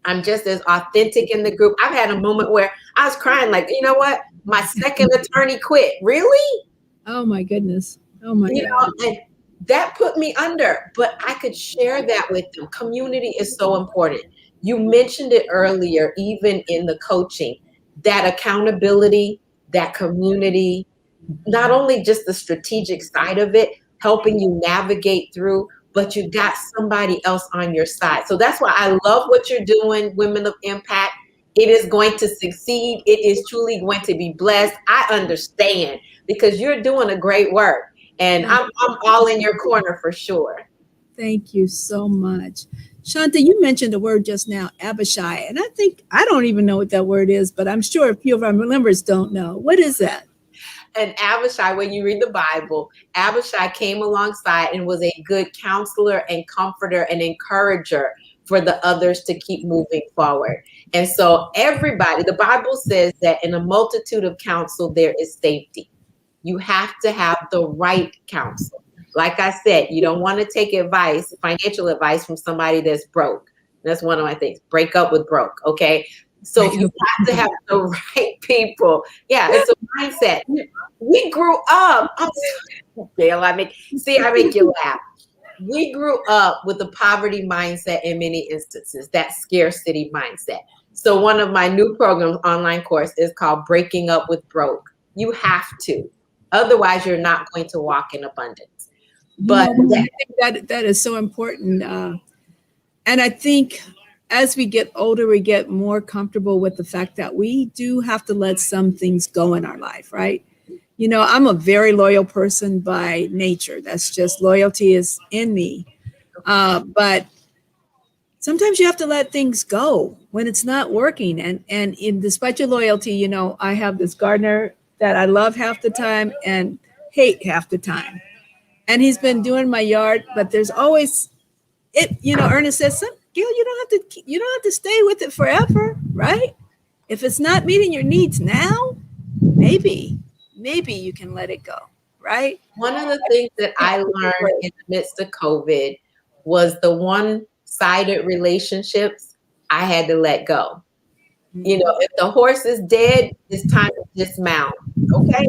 I'm just as authentic in the group. I've had a moment where I was crying, like, you know what? My second attorney quit. Really? Oh my goodness. Oh my God. And that put me under, but I could share that with them. Community is so important. You mentioned it earlier, even in the coaching, that accountability, that community, not only just the strategic side of it, helping you navigate through, but you got somebody else on your side. So that's why I love what you're doing, Women of Impact. It is going to succeed. It is truly going to be blessed. I understand, because you're doing a great work, and I'm all in your corner for sure. Thank you so much. Shanta, you mentioned the word just now, Abishai, and I don't even know what that word is, but I'm sure a few of our members don't know. What is that? And Abishai, when you read the Bible, Abishai came alongside and was a good counselor and comforter and encourager for the others to keep moving forward. And so everybody, the Bible says that in a multitude of counsel, there is safety. You have to have the right counsel. Like I said, you don't want to take advice, financial advice, from somebody that's broke. That's one of my things. Break up with broke. Okay. So you have to have the right people. Yeah, it's a mindset. We grew up. Gayle, I make you laugh. We grew up with a poverty mindset in many instances, that scarcity mindset. So one of my new programs, online course, is called Breaking Up with Broke. You have to. Otherwise, you're not going to walk in abundance. But I think that is so important. And I think as we get older, we get more comfortable with the fact that we do have to let some things go in our life, right? You know, I'm a very loyal person by nature. That's just loyalty is in me. But sometimes you have to let things go when it's not working. And despite your loyalty, you know, I have this gardener that I love half the time and hate half the time. And he's been doing my yard, but there's always it, you know, Ernest says, Gayle, you don't have to stay with it forever, right? If it's not meeting your needs now, maybe you can let it go, right? One of the things that I learned in the midst of COVID was the one-sided relationships I had to let go. You know, if the horse is dead, it's time to dismount. Okay.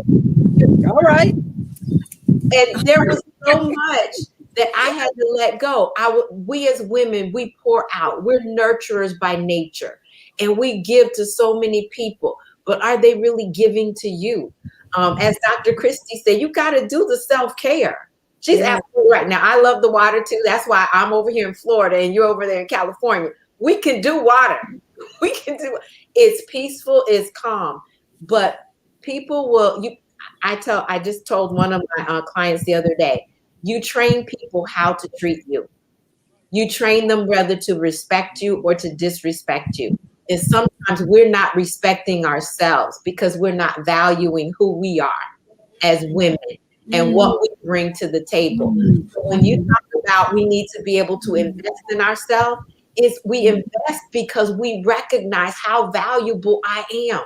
All right. And there was so much that I had to let go. We as women, we pour out. We're nurturers by nature, and we give to so many people. But are they really giving to you? As Dr. Christie said, you got to do the self-care. She's absolutely right. Now, I love the water too. That's why I'm over here in Florida and you're over there in California. We can do water. We can do. It's peaceful. It's calm. But people will. I just told one of my clients the other day. You train people how to treat you. You train them whether to respect you or to disrespect you. And sometimes we're not respecting ourselves because we're not valuing who we are as women and what we bring to the table. So when you talk about we need to be able to invest in ourselves, we invest because we recognize how valuable I am.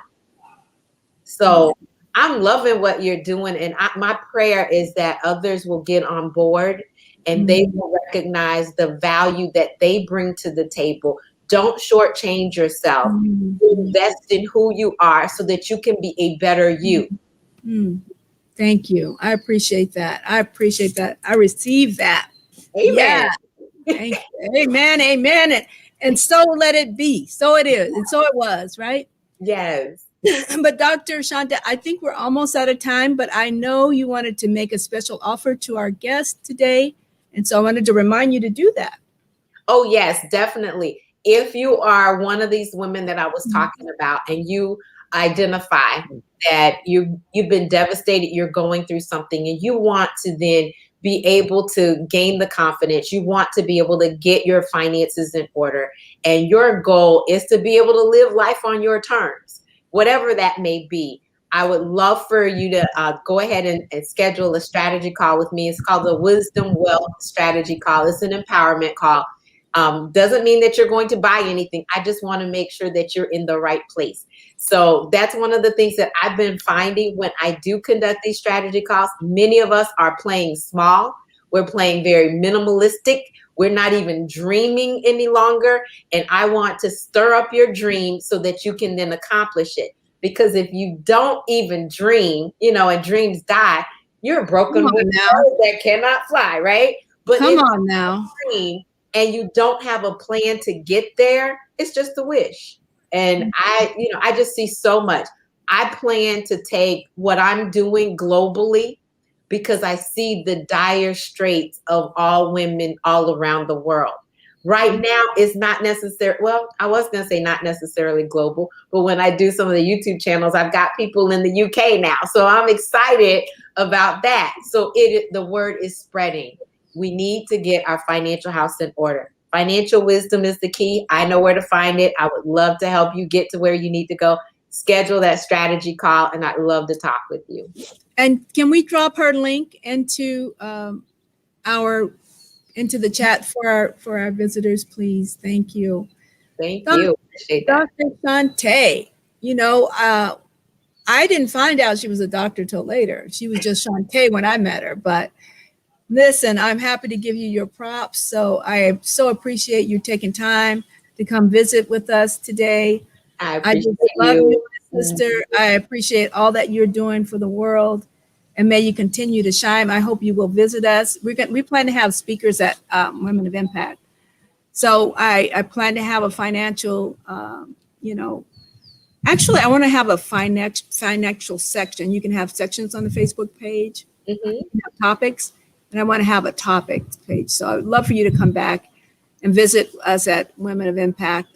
So I'm loving what you're doing. And my prayer is that others will get on board and they will recognize the value that they bring to the table. Don't shortchange yourself. Invest in who you are so that you can be a better you. Thank you. I appreciate that. I receive that. Amen. Yeah. Thank you. Amen. Amen. And so let it be. So it is. And so it was, right? Yes. But Dr. Shanta, I think we're almost out of time, but I know you wanted to make a special offer to our guest today. And so I wanted to remind you to do that. Oh, yes, definitely. If you are one of these women that I was talking about and you identify that you've been devastated, you're going through something and you want to then be able to gain the confidence, you want to be able to get your finances in order, and your goal is to be able to live life on your terms, whatever that may be, I would love for you to go ahead and schedule a strategy call with me. It's called the Wisdom Wealth Strategy Call. It's an empowerment call. Doesn't mean that you're going to buy anything. I just want to make sure that you're in the right place. So that's one of the things that I've been finding when I do conduct these strategy calls. Many of us are playing small. We're playing very minimalistic. We're not even dreaming any longer. And I want to stir up your dream so that you can then accomplish it. Because if you don't even dream, and dreams die, you're a broken wing that cannot fly, right? But come on now. Dream, and you don't have a plan to get there, it's just a wish. And I just see so much. I plan to take what I'm doing globally because I see the dire straits of all women all around the world. Right now, it's not necessary. Well, I was going to say not necessarily global, but when I do some of the YouTube channels, I've got people in the UK now. So I'm excited about that. So the word is spreading. We need to get our financial house in order. Financial wisdom is the key. I know where to find it. I would love to help you get to where you need to go. Schedule that strategy call, and I'd love to talk with you. And can we drop her link into into the chat for our visitors, please? Thank you. Thank you. Appreciate that. Dr. Shante, I didn't find out she was a doctor till later. She was just Shante when I met her. But listen, I'm happy to give you your props. So I so appreciate you taking time to come visit with us today. I just love you, my sister. I appreciate all that you're doing for the world. And may you continue to shine. I hope you will visit us. We plan to have speakers at Women of Impact. So I plan to have a financial, Actually, I want to have a financial section. You can have sections on the Facebook page, Mhm. have topics, and I want to have a topics page. So I would love for you to come back and visit us at Women of Impact.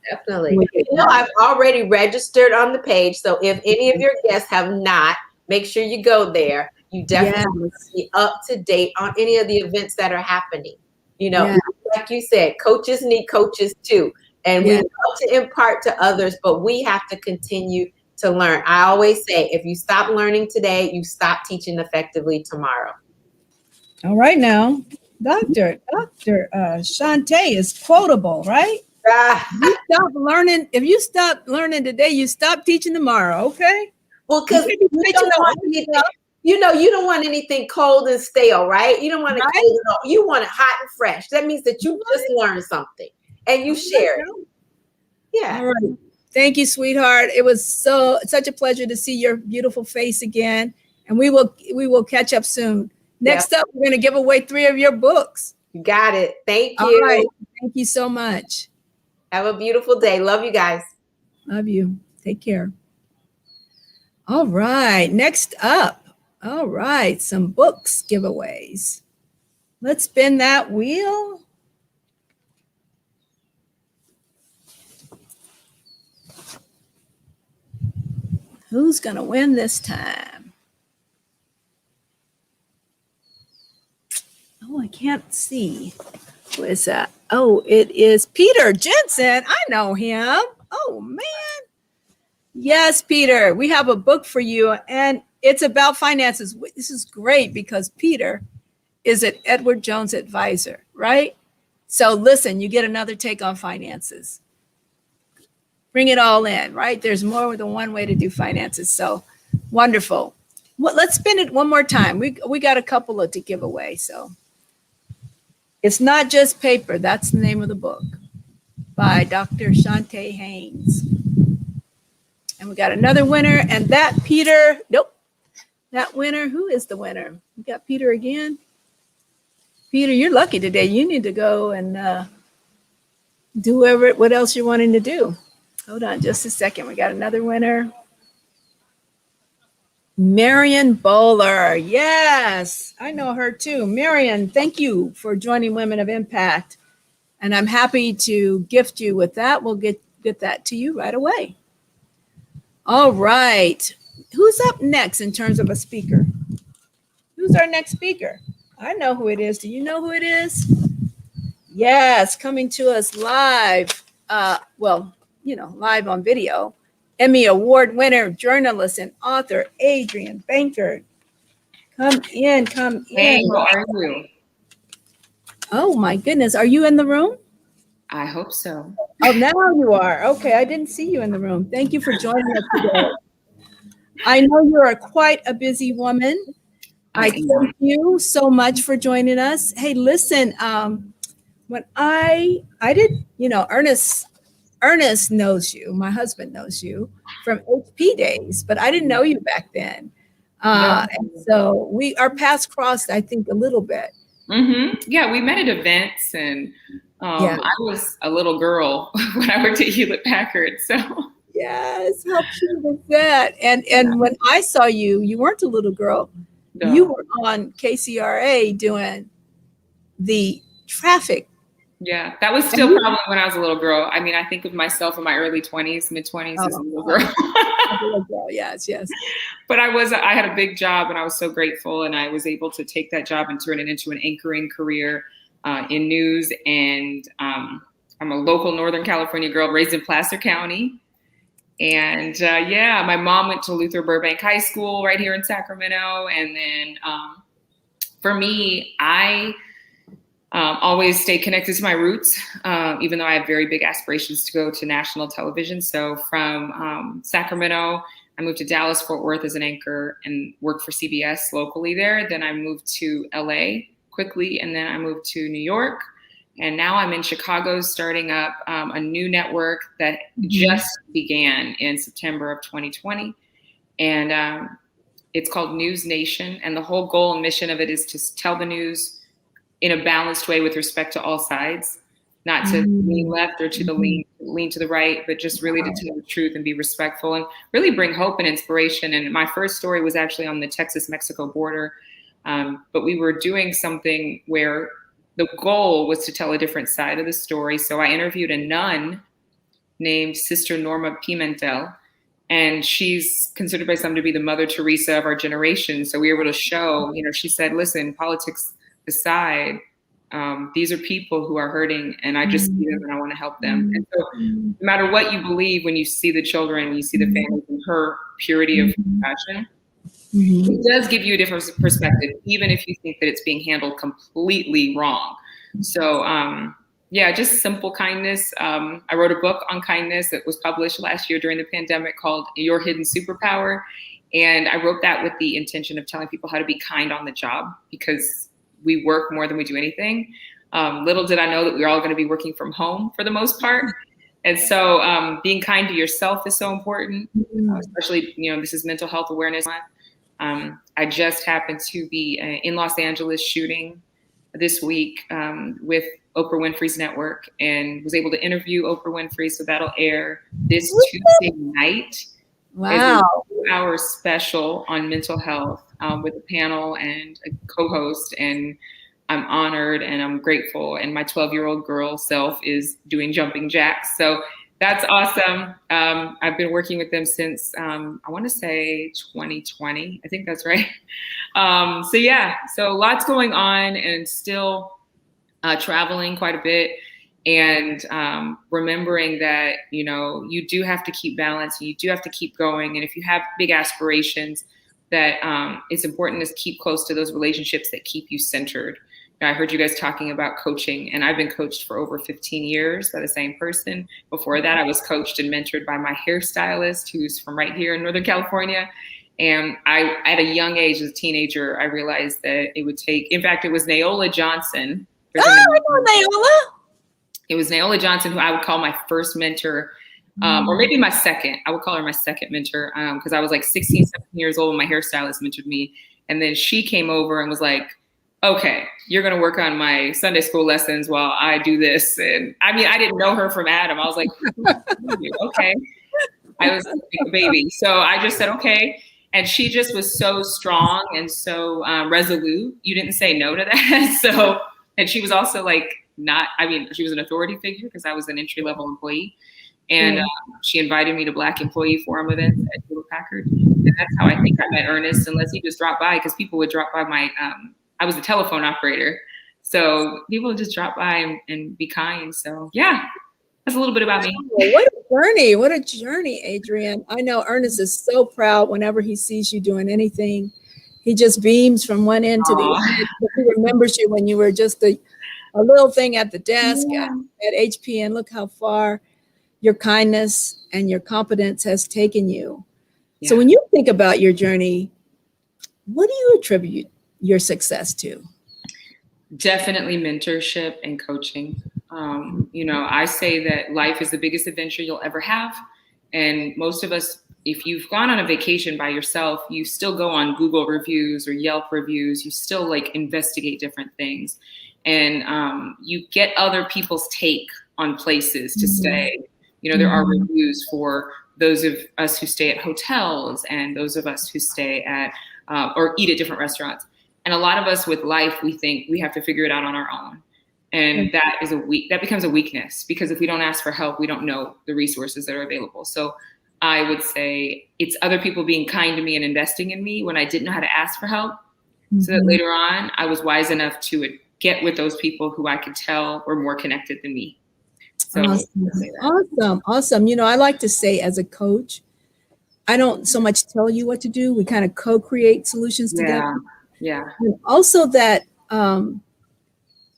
Definitely. I've already registered on the page. So if any of your guests have not, make sure you go there. You definitely be up to date on any of the events that are happening. Like you said, coaches need coaches too. And we love to impart to others, but we have to continue to learn. I always say, if you stop learning today, you stop teaching effectively tomorrow. All right now, Dr. Shantae is quotable, right? If you stop learning today, you stop teaching tomorrow, okay? Well, because you don't want anything cold and stale, right? You don't want it cold and all. You want it hot and fresh. That means that you just learned something and you share it. Yeah. All right. Thank you, sweetheart. It was such a pleasure to see your beautiful face again. And we will catch up soon. Next up, we're going to give away 3 of your books. You got it. Thank you. All right. Thank you so much. Have a beautiful day. Love you guys. Love you. Take care. All right. Next up. All right. Some books giveaways. Let's spin that wheel. Who's going to win this time? Oh, I can't see. Who is that? Oh, it is Peter Jensen. I know him. Oh, man. Yes, Peter, we have a book for you, and it's about finances. This is great because Peter is an Edward Jones advisor, right? So listen, you get another take on finances. Bring it all in, right? There's more than one way to do finances. So wonderful. Well, let's spin it one more time. We got a couple to give away. So it's Not Just Paper. That's the name of the book by Dr. Shantae Hagins. And we got another winner. And that Peter, that winner, who is the winner? We got Peter again. Peter, you're lucky today. You need to go and do what else you're wanting to do. Hold on just a second. We got another winner. Marion Bowler. Yes, I know her too. Marion, thank you for joining Women of Impact. And I'm happy to gift you with that. We'll get that to you right away. All right. Who's up next in terms of a speaker? Who's our next speaker? I know who it is. Do you know who it is? Yes, coming to us live. Live on video. Emmy Award winner, journalist, and author, Adrian Banker. Come in. Hey, how are you? Oh my goodness. Are you in the room? I hope so. Oh, now you are. Okay, I didn't see you in the room. Thank you for joining us today. I know you're quite a busy woman. I thank you so much for joining us. Hey, listen, when I did, Ernest knows you. My husband knows you from HP days, but I didn't know you back then. And so our paths crossed, I think, a little bit. Mm-hmm. Yeah, we met at events, and I was a little girl when I worked at Hewlett Packard. So yes, how cute is that? And when I saw you, you weren't a little girl. No. You were on KCRA doing the traffic. Yeah, that was still probably when I was a little girl. I mean, I think of myself in my early 20s, mid-20s as a little girl. Yes. But I had a big job, and I was so grateful, and I was able to take that job and turn it into an anchoring career in news. And I'm a local Northern California girl raised in Placer County. And my mom went to Luther Burbank High School right here in Sacramento. And then for me, I always stay connected to my roots, even though I have very big aspirations to go to national television. So from Sacramento, I moved to Dallas, Fort Worth as an anchor and worked for CBS locally there. Then I moved to LA quickly, and then I moved to New York. And now I'm in Chicago starting up a new network that just began in September of 2020. And it's called News Nation. And the whole goal and mission of it is to tell the news in a balanced way with respect to all sides, not to lean left or to the lean lean to the right, but just really to tell the truth and be respectful and really bring hope and inspiration. And my first story was actually on the Texas-Mexico border. But we were doing something where the goal was to tell a different side of the story. So I interviewed a nun named Sister Norma Pimentel, and she's considered by some to be the Mother Teresa of our generation. So we were able to show, she said, listen, politics aside, these are people who are hurting, and I just see them and I want to help them. And so no matter what you believe, when you see the children, when you see the families and her purity of compassion, it does give you a different perspective, even if you think that it's being handled completely wrong. So, just simple kindness. I wrote a book on kindness that was published last year during the pandemic called Your Hidden Superpower. And I wrote that with the intention of telling people how to be kind on the job, because we work more than we do anything. Little did I know that we were all going to be working from home for the most part. And so being kind to yourself is so important, especially, this is Mental Health Awareness Month. I just happened to be in Los Angeles shooting this week with Oprah Winfrey's network, and was able to interview Oprah Winfrey. So that'll air this Tuesday night. Wow. It's a 2-hour special on mental health with a panel and a co-host. And I'm honored and I'm grateful. And my 12-year-old girl self is doing jumping jacks. So that's awesome. I've been working with them since, I want to say 2020. I think that's right. So lots going on, and still traveling quite a bit, and remembering that, you do have to keep balance, and you do have to keep going. And if you have big aspirations, that it's important to keep close to those relationships that keep you centered. I heard you guys talking about coaching, and I've been coached for over 15 years by the same person. Before that, I was coached and mentored by my hairstylist, who's from right here in Northern California. And at a young age, as a teenager, I realized that it would take, in fact, it was Naola Johnson. I know Naola. It was Naola Johnson, who I would call my first mentor, or maybe my second. I would call her my second mentor, because I was like 16, 17 years old when my hairstylist mentored me. And then she came over and was like, okay, you're going to work on my Sunday school lessons while I do this. And I mean, I didn't know her from Adam. I was like, okay. I was a baby. So I just said, okay. And she just was so strong and so resolute. You didn't say no to that. And she was also like, she was an authority figure, because I was an entry-level employee. And she invited me to Black Employee Forum events at Hewlett Packard. And that's how I think I met Ernest, unless he just dropped by, because people would drop by I was a telephone operator. So people would just drop by and be kind. So yeah, that's a little bit about me. What a journey, Adrian. I know Ernest is so proud whenever he sees you doing anything. He just beams from one end to the other. He remembers you when you were just a little thing at the desk at HP, and look how far your kindness and your competence has taken you. Yeah. So when you think about your journey, what do you attribute your success to? Definitely mentorship and coaching. I say that life is the biggest adventure you'll ever have. And most of us, if you've gone on a vacation by yourself, you still go on Google reviews or Yelp reviews. You still investigate different things. And you get other people's take on places to stay. There are reviews for those of us who stay at hotels, and those of us who stay at or eat at different restaurants. And a lot of us with life, we think we have to figure it out on our own. And that becomes a weakness, because if we don't ask for help, we don't know the resources that are available. So I would say it's other people being kind to me and investing in me when I didn't know how to ask for help. So that later on, I was wise enough to get with those people who I could tell were more connected than me. So Awesome. I like to say, as a coach, I don't so much tell you what to do. We kind of co-create solutions together. Yeah. And also that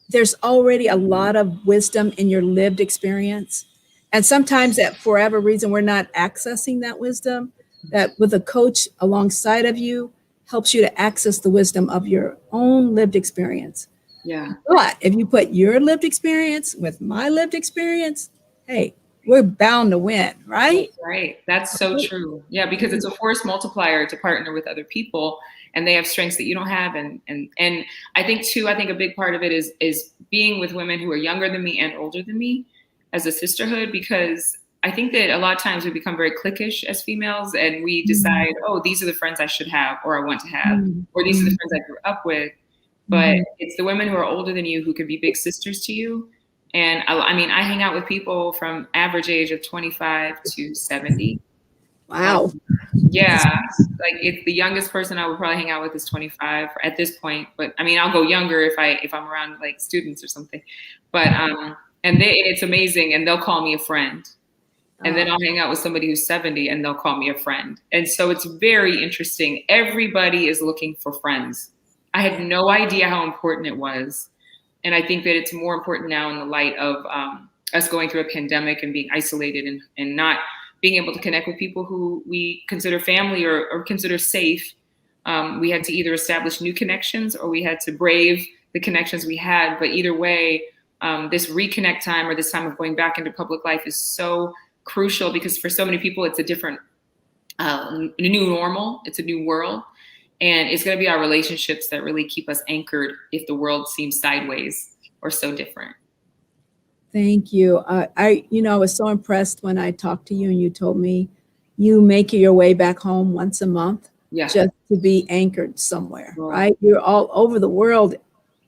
there's already a lot of wisdom in your lived experience. And sometimes that for whatever reason, we're not accessing that wisdom, that with a coach alongside of you helps you to access the wisdom of your own lived experience. Yeah. But if you put your lived experience with my lived experience, hey, we're bound to win, right? Right. That's so true. Yeah, because it's a force multiplier to partner with other people, and they have strengths that you don't have. And I think a big part of it is being with women who are younger than me and older than me. as a sisterhood, because I think that a lot of times we become very cliquish as females, and we decide, oh, these are the friends I should have or I want to have, or these are the friends I grew up with. But it's the women who are older than you who can be big sisters to you. And I mean, I hang out with people from average age of 25 to 70. Wow. Yeah, like it's the youngest person I would probably hang out with is 25 at this point. But I mean, I'll go younger if I'm around like students or something. But it's amazing, and they'll call me a friend. And then I'll hang out with somebody who's 70 and they'll call me a friend. And so it's very interesting. Everybody is looking for friends. I had no idea how important it was. And I think that it's more important now in the light of us going through a pandemic and being isolated and not being able to connect with people who we consider family or consider safe. We had to either establish new connections or we had to brave the connections we had. But either way, this reconnect time or this time of going back into public life is so crucial, because for so many people, it's a different, a new normal. It's a new world. And it's going to be our relationships that really keep us anchored if the world seems sideways or so different. Thank you. I was so impressed when I talked to you and you told me you make your way back home once a month just to be anchored somewhere, right? You're all over the world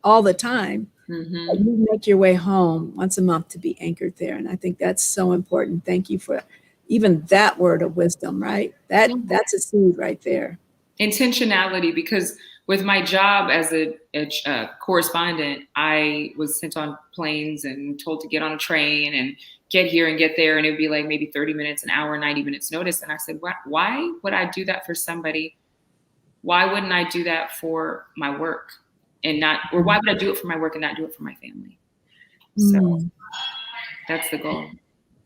all the time. But you make your way home once a month to be anchored there. And I think that's so important. Thank you for even that word of wisdom, right? That's a seed right there. Intentionality, because with my job as a correspondent, I was sent on planes and told to get on a train and get here and get there. And it would be like maybe 30 minutes, an hour, 90 minutes notice. And I said, why would I do that for somebody? Why wouldn't I do that for my work? Or why would I do it for my work and not do it for my family? So that's the goal.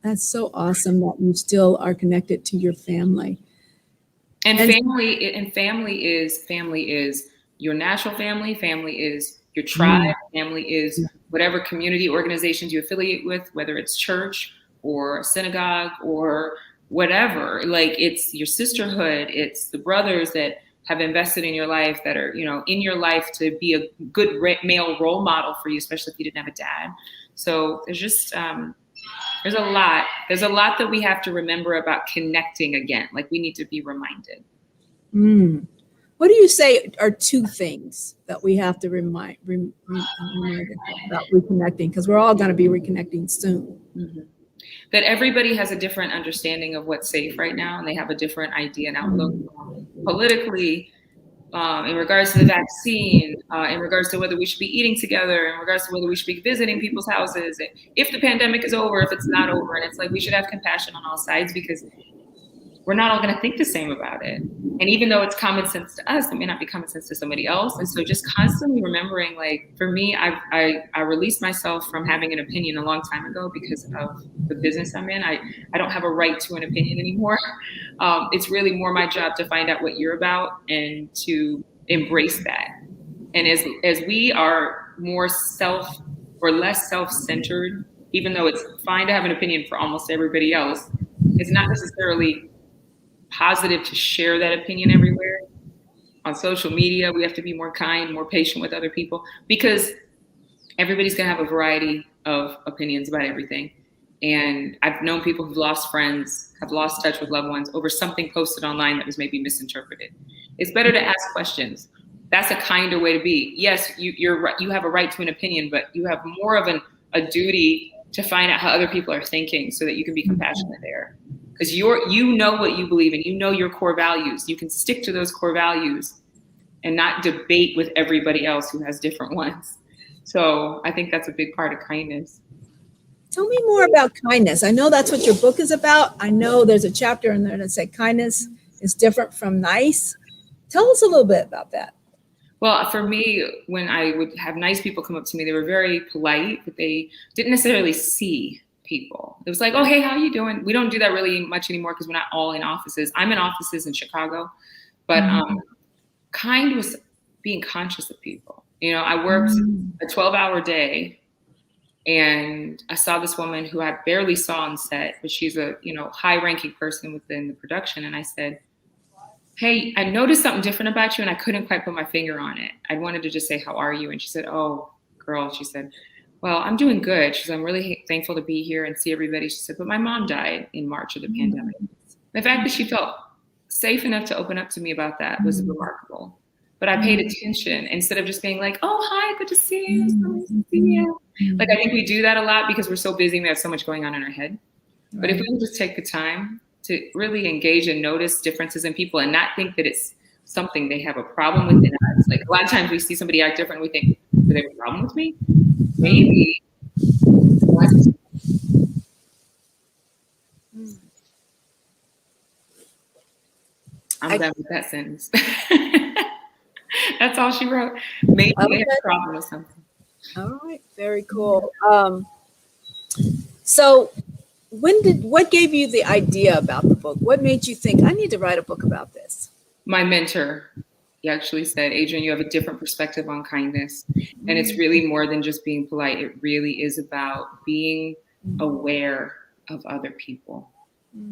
That's so awesome that you still are connected to your family. And family is your natural family. Family is your tribe. Family is whatever community organizations you affiliate with, whether it's church or synagogue or whatever. Like, it's your sisterhood. It's the brothers that have invested in your life, that are, in your life to be a good male role model for you, especially if you didn't have a dad. So there's just, there's a lot that we have to remember about connecting again. Like, we need to be reminded. What do you say are two things that we have to remind about reconnecting? Because we're all going to be reconnecting soon. That everybody has a different understanding of what's safe right now, and they have a different idea and outlook politically, in regards to the vaccine, in regards to whether we should be eating together, in regards to whether we should be visiting people's houses, if the pandemic is over, if it's not over. And it's like, we should have compassion on all sides, because we're not all going to think the same about it. And even though it's common sense to us, it may not be common sense to somebody else. And so just constantly remembering, like, for me, I released myself from having an opinion a long time ago because of the business I'm in. I don't have a right to an opinion anymore. It's really more my job to find out what you're about and to embrace that. And as we are more less self-centered, even though it's fine to have an opinion for almost everybody else, it's not necessarily positive to share that opinion everywhere. On social media, we have to be more kind, more patient with other people, because everybody's going to have a variety of opinions about everything. And I've known people who've lost friends, have lost touch with loved ones over something posted online that was maybe misinterpreted. It's better to ask questions. That's a kinder way to be. Yes, you're right. You have a right to an opinion, but you have more of a duty to find out how other people are thinking so that you can be compassionate there. Because you know what you believe in, your core values. You can stick to those core values and not debate with everybody else who has different ones. So I think that's a big part of kindness. Tell me more about kindness. I know that's what your book is about. I know there's a chapter in there that says kindness is different from nice. Tell us a little bit about that. Well, for me, when I would have nice people come up to me, they were very polite, but they didn't necessarily see people. It was like, oh, hey, how are you doing? We don't do that really much anymore because we're not all in offices. I'm in offices in Chicago, but kind was being conscious of people. I worked a 12-hour day, and I saw this woman who I barely saw on set, but she's a high-ranking person within the production. And I said, hey, I noticed something different about you, and I couldn't quite put my finger on it. I wanted to just say, how are you? And she said, oh, girl, she said, well, I'm doing good. She said, I'm really thankful to be here and see everybody. She said, but my mom died in March of the pandemic. The fact that she felt safe enough to open up to me about that was remarkable. But I paid attention instead of just being like, oh, hi, good to see you. So nice to see you. Like, I think we do that a lot because we're so busy. We have so much going on in our head. Right. But if we can just take the time to really engage and notice differences in people and not think that it's something they have a problem with in us. Like, a lot of times we see somebody act different and we think, do they have a problem with me? Maybe. I'm done with that sentence. That's all she wrote. Maybe they have a problem with something. All right, very cool. So what gave you the idea about the book? What made you think, I need to write a book about this? My mentor, he actually said, Adrian, you have a different perspective on kindness. And it's really more than just being polite. It really is about being aware of other people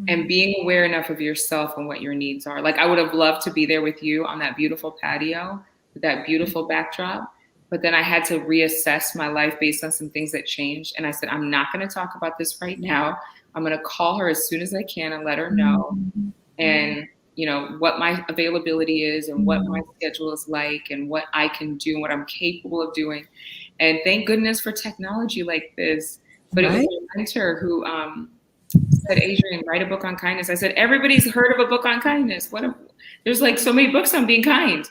and being aware enough of yourself and what your needs are. Like, I would have loved to be there with you on that beautiful patio, with that beautiful backdrop. But then I had to reassess my life based on some things that changed. And I said, I'm not going to talk about this right now. I'm going to call her as soon as I can and let her know. And, you know, what my availability is and what my schedule is like and what I can do and what I'm capable of doing. And thank goodness for technology like this. But it was my mentor who said, Adrian, write a book on kindness. I said, everybody's heard of a book on kindness. There's like so many books on being kind.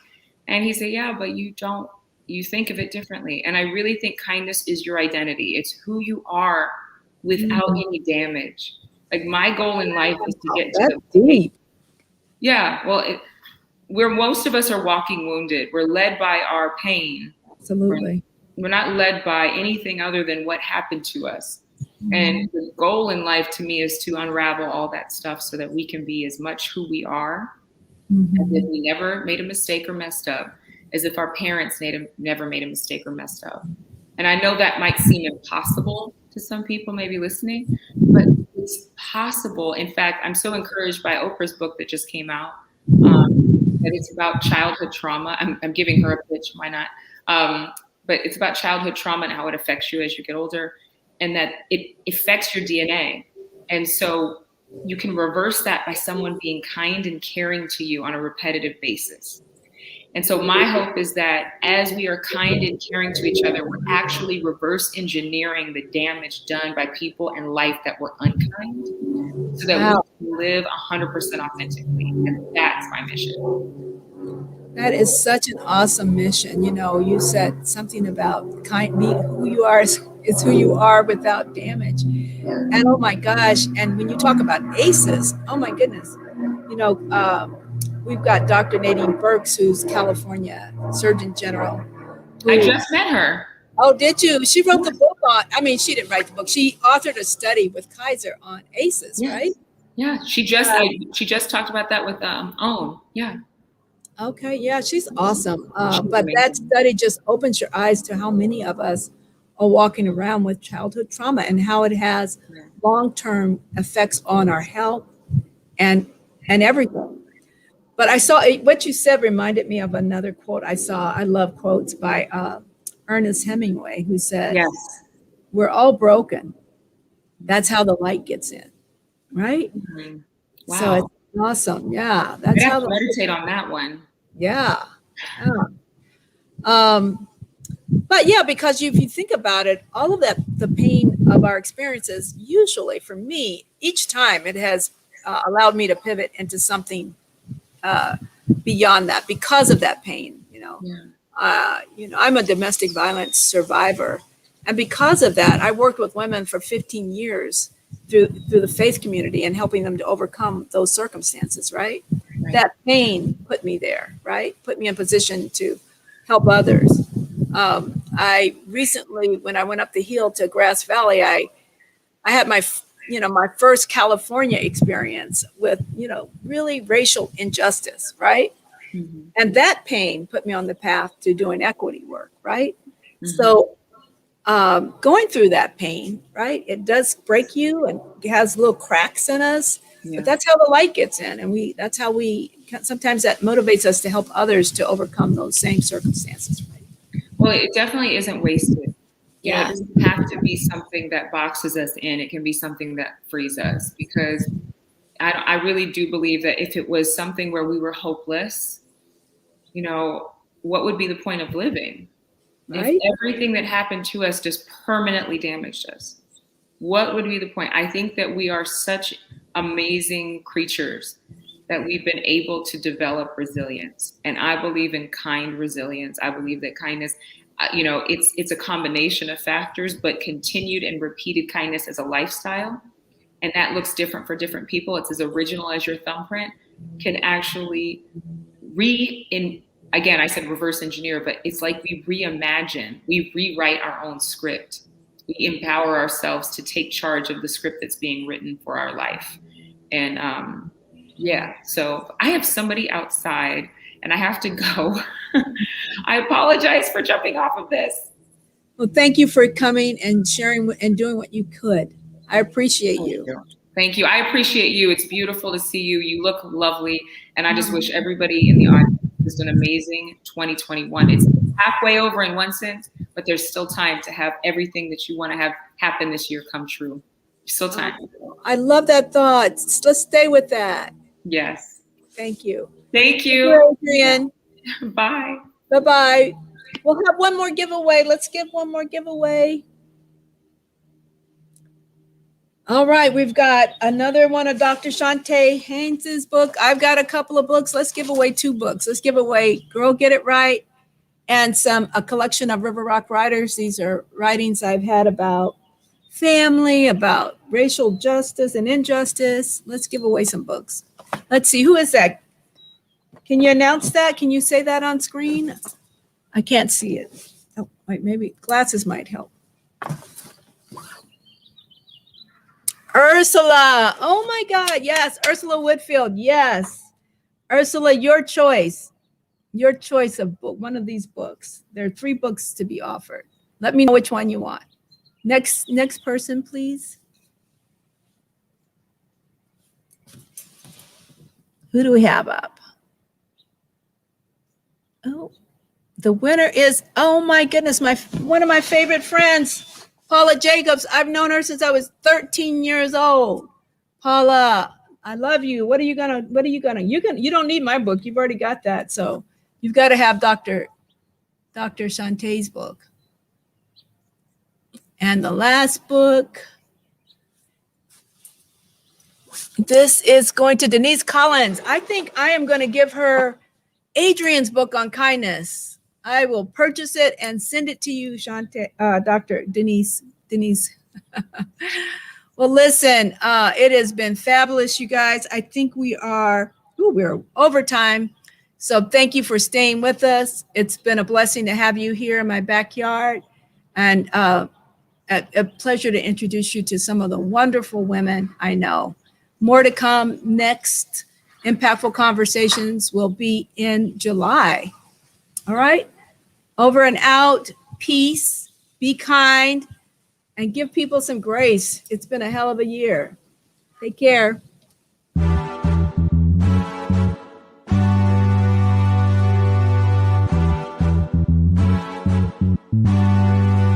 And he said, yeah, but you think of it differently. And I really think kindness is your identity. It's who you are without any damage. Like, my goal in life is to get to the deep. Yeah, well, most of us are walking wounded. We're led by our pain. Absolutely. We're not led by anything other than what happened to us. And the goal in life to me is to unravel all that stuff so that we can be as much who we are as if we never made a mistake or messed up, as if our parents never made a mistake or messed up. And I know that might seem impossible to some people maybe listening, but it's possible. In fact, I'm so encouraged by Oprah's book that just came out, that it's about childhood trauma. I'm giving her a pitch, why not? But it's about childhood trauma and how it affects you as you get older, and that it affects your DNA. And so you can reverse that by someone being kind and caring to you on a repetitive basis. And so my hope is that as we are kind and caring to each other, we're actually reverse engineering the damage done by people in life that were unkind, so that we can live 100% authentically. And that's my mission. That is such an awesome mission. You know, you said something about being who you are is who you are without damage. And oh my gosh, and when you talk about ACEs, oh my goodness, you know, we've got Dr. Nadine Burks, who's California Surgeon General. I just met her. Oh, did you? She wrote the book she didn't write the book. She authored a study with Kaiser on ACEs, right? Yeah, she just talked about that with OWN. Yeah. Okay, yeah, she's awesome. But that study just opens your eyes to how many of us are walking around with childhood trauma and how it has long-term effects on our health and everything. But I saw what you said reminded me of another quote I saw. I love quotes by Ernest Hemingway, who said, yes, we're all broken. That's how the light gets in, right? Wow. So it's awesome. Yeah. That's how to meditate on that one. Yeah. But yeah, because if you think about it, all of that, the pain of our experiences, usually for me, each time it has allowed me to pivot into something beyond that because of that pain, you know. I'm a domestic violence survivor. And because of that, I worked with women for 15 years through the faith community and helping them to overcome those circumstances, right? That pain put me there, right? Put me in position to help others. I recently, when I went up the hill to Grass Valley, I had my first California experience with, really racial injustice, right? And that pain put me on the path to doing equity work, right? So going through that pain, right? It does break you and it has little cracks in us, but that's how the light gets in. And that's how sometimes that motivates us to help others to overcome those same circumstances, right? Well, it definitely isn't wasted. You know, it doesn't have to be something that boxes us in. It can be something that frees us, because I really do believe that if it was something where we were hopeless, you know, what would be the point of living? Right. If everything that happened to us just permanently damaged us, what would be the point? I think that we are such amazing creatures that we've been able to develop resilience. And I believe in kind resilience. I believe that kindness, you know, it's a combination of factors, but continued and repeated kindness as a lifestyle. And that looks different for different people. It's as original as your thumbprint, can actually again, I said reverse engineer, but it's like we reimagine, we rewrite our own script. We empower ourselves to take charge of the script that's being written for our life. And so I have somebody outside and I have to go. I apologize for jumping off of this. Well, thank you for coming and sharing and doing what you could. I appreciate you. Thank you. I appreciate you. It's beautiful to see you. You look lovely. And I just wish everybody in the audience just an amazing 2021. It's halfway over in one sense, but there's still time to have everything that you want to have happen this year come true. Still time. I love that thought. Let's stay with that. Yes. Thank you. Thank you. Adrian. Bye. Bye-bye. We'll have one more giveaway. Let's give one more giveaway. All right, we've got another one of Dr. Shantae Haynes's book. I've got a couple of books. Let's give away 2 books. Let's give away Girl Get It Right and a collection of River Rock writers. These are writings I've had about family, about racial justice and injustice. Let's give away some books. Let's see, who is that? Can you announce that? Can you say that on screen? I can't see it. Oh, wait, maybe glasses might help. Ursula. Oh my God. Yes. Ursula Whitfield. Yes. Ursula, your choice. Your choice of book, one of these books. There are 3 books to be offered. Let me know which one you want. Next person, please. Who do we have up? Oh, the winner is, oh my goodness, one of my favorite friends, Paula Jacobs. I've known her since I was 13 years old. Paula, I love you. You don't need my book. You've already got that. So you've got to have Dr. Shantae's book. And the last book, this is going to Denise Collins. I think I am going to give her Adrian's book on kindness. I will purchase it and send it to you, Shantae, Dr. Denise. Well, listen, it has been fabulous, you guys. I think we're over time. So thank you for staying with us. It's been a blessing to have you here in my backyard, and a pleasure to introduce you to some of the wonderful women I know. More to come. Next Impactful Conversations will be in July. All right. Over and out. Peace. Be kind. And give people some grace. It's been a hell of a year. Take care.